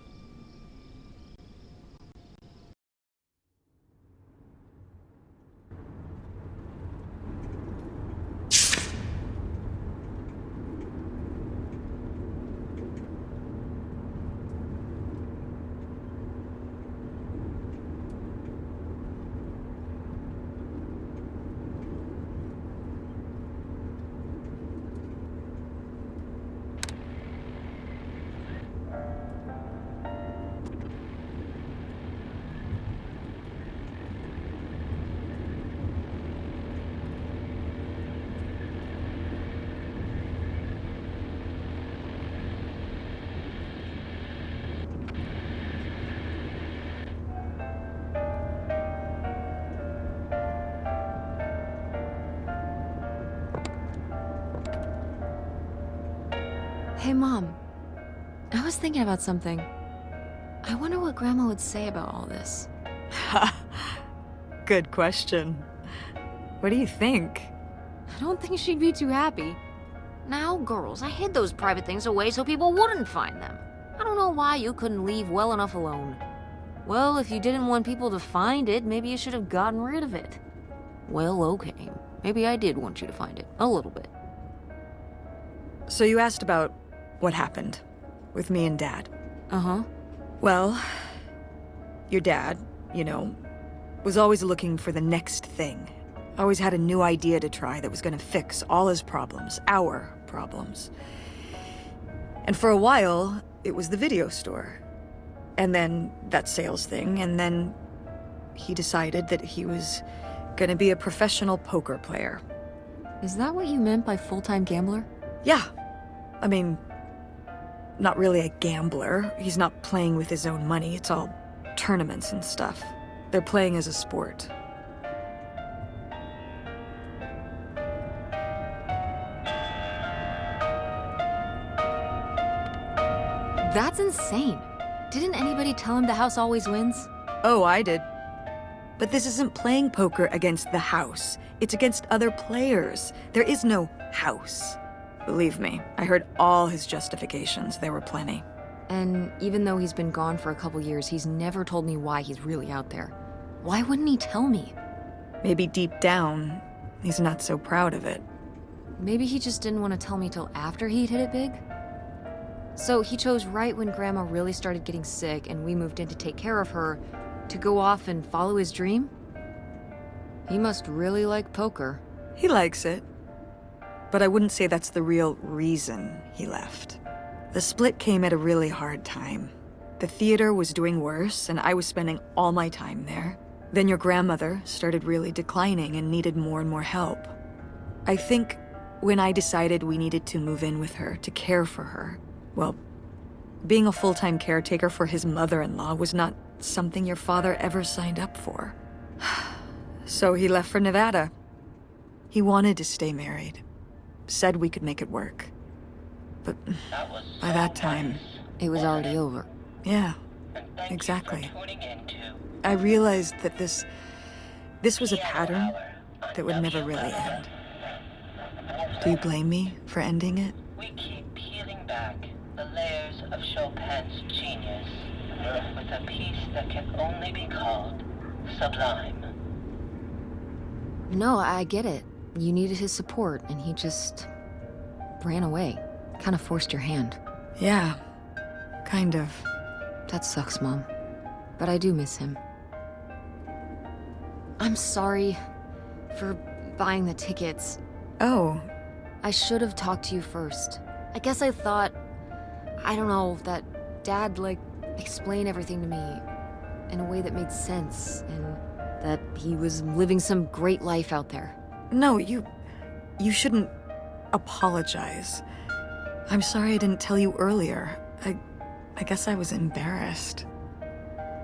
Hey, Mom. I was thinking about something. I wonder what Grandma would say about all this. Good question. What do you think? I don't think she'd be too happy. Now, girls, I hid those private things away so people wouldn't find them. I don't know why you couldn't leave well enough alone. Well, if you didn't want people to find it, maybe you should have gotten rid of it. Well, okay. Maybe I did want you to find it. A little bit. So you asked about what happened with me and Dad. Uh-huh. Well, your dad, was always looking for the next thing. Always had a new idea to try that was gonna fix all his problems, our problems. And for a while, it was the video store. And then that sales thing, and then he decided that he was gonna be a professional poker player. Is that what you meant by full-time gambler? Yeah. I mean, not really a gambler. He's not playing with his own money. It's all tournaments and stuff. They're playing as a sport. That's insane. Didn't anybody tell him the house always wins? Oh, I did. But this isn't playing poker against the house. It's against other players. There is no house. Believe me, I heard all his justifications. There were plenty. And even though he's been gone for a couple years, he's never told me why he's really out there. Why wouldn't he tell me? Maybe deep down, he's not so proud of it. Maybe he just didn't want to tell me till after he'd hit it big? So he chose right when Grandma really started getting sick and we moved in to take care of her, to go off and follow his dream? He must really like poker. He likes it. But I wouldn't say that's the real reason he left. The split came at a really hard time. The theater was doing worse, and I was spending all my time there. Then your grandmother started really declining and needed more and more help. I think when I decided we needed to move in with her to care for her, well, being a full-time caretaker for his mother-in-law was not something your father ever signed up for. So he left for Nevada. He wanted to stay married. Said we could make it work. But by that time, It was already over. yeah, exactly. I realized that this was a pattern that would never really end. Do you blame me for ending it? We keep peeling back the layers of Chopin's genius with a piece that can only be called sublime. No, I get it. You needed his support, and he just ran away. Kind of forced your hand. Yeah, kind of. That sucks, Mom. But I do miss him. I'm sorry for buying the tickets. Oh, I should have talked to you first. I guess I thought, I don't know, that Dad, explain everything to me in a way that made sense, and that he was living some great life out there. no, you shouldn't apologize. I'm sorry I didn't tell you earlier. I guess I was embarrassed.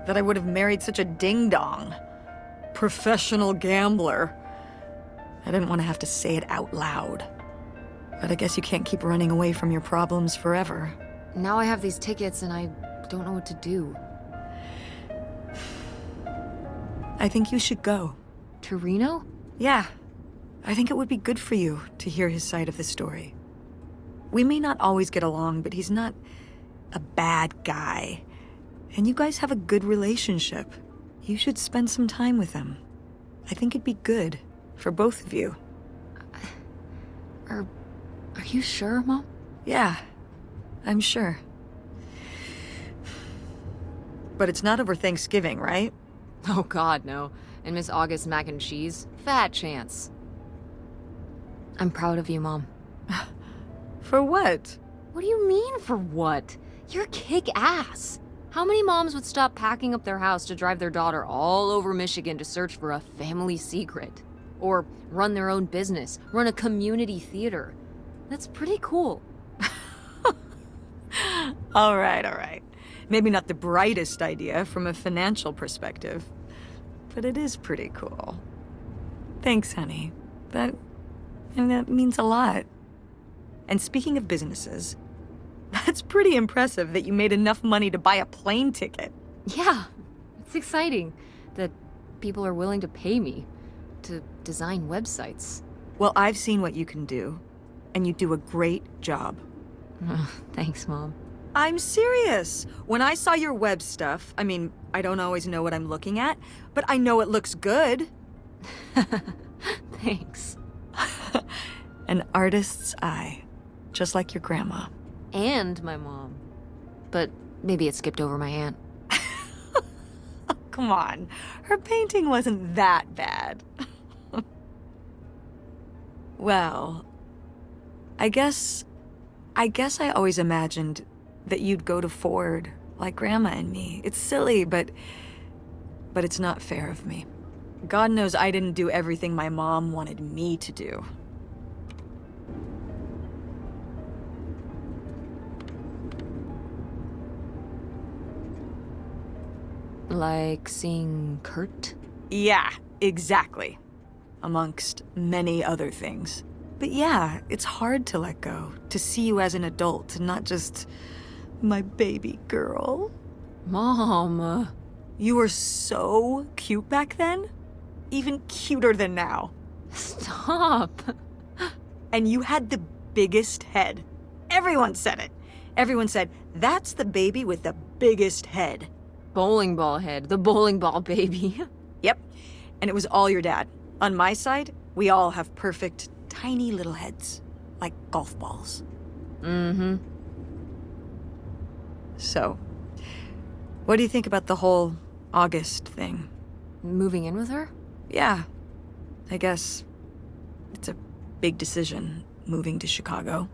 That I would have married such a ding-dong. Professional gambler. I didn't want to have to say it out loud. But I guess you can't keep running away from your problems forever. Now I have these tickets, and I don't know what to do. I think you should go. To Reno? Yeah. I think it would be good for you to hear his side of the story. We may not always get along, but he's not a bad guy. And you guys have a good relationship. You should spend some time with him. I think it'd be good for both of you. Are you sure, Mom? Yeah, I'm sure. But it's not over Thanksgiving, right? Oh, God, no. And Miss August mac and cheese? Fat chance. I'm proud of you, Mom. For what? What do you mean, for what? You're kick-ass. How many moms would stop packing up their house to drive their daughter all over Michigan to search for a family secret? Or run their own business, run a community theater? That's pretty cool. All right. Maybe not the brightest idea from a financial perspective, but it is pretty cool. Thanks, honey. That means a lot. And speaking of businesses, That's pretty impressive that you made enough money to buy a plane ticket. Yeah, it's exciting that people are willing to pay me to design websites. Well, I've seen what you can do, and you do a great job. Thanks, Mom. I'm serious. When I saw your web stuff, I mean, I don't always know what I'm looking at, but I know it looks good. Thanks. An artist's eye, just like your grandma. And my mom. But maybe it skipped over my aunt. Come on, her painting wasn't that bad. Well, I guess I always imagined that you'd go to Ford like Grandma and me. It's silly, but it's not fair of me. God knows I didn't do everything my mom wanted me to do. Like seeing Kurt? Yeah, exactly. Amongst many other things. But yeah, it's hard to let go, to see you as an adult, not just my baby girl. Mom. You were so cute back then. Even cuter than now. Stop. And you had the biggest head. Everyone said it. Everyone said, that's the baby with the biggest head. Bowling ball head, the bowling ball baby. Yep. And it was all your dad. On my side, we all have perfect, tiny little heads. Like golf balls. Mm-hmm. So, what do you think about the whole August thing? Moving in with her? Yeah. I guess it's a big decision, moving to Chicago.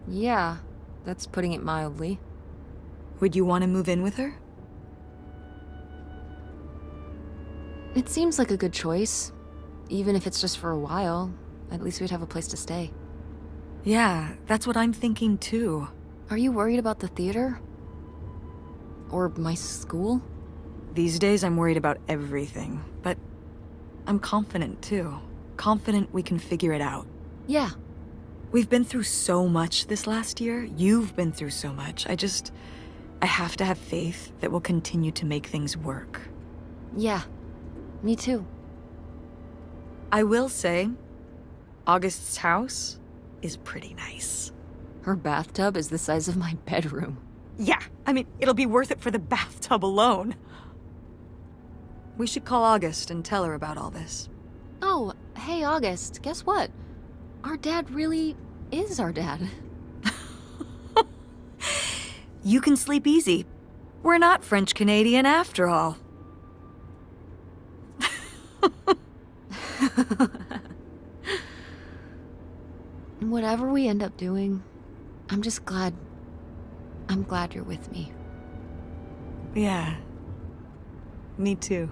Yeah, that's putting it mildly. Would you want to move in with her? It seems like a good choice. Even if it's just for a while, at least we'd have a place to stay. Yeah, that's what I'm thinking too. Are you worried about the theater? Or my school? These days I'm worried about everything, but I'm confident too. Confident we can figure it out. Yeah. We've been through so much this last year. You've been through so much. I have to have faith that we'll continue to make things work. Yeah. Me too. I will say, August's house is pretty nice. Her bathtub is the size of my bedroom. Yeah, I mean, it'll be worth it for the bathtub alone. We should call August and tell her about all this. Oh, hey August, guess what? Our dad really is our dad. You can sleep easy. We're not French-Canadian after all. Whatever we end up doing, I'm glad you're with me. Yeah. Me too.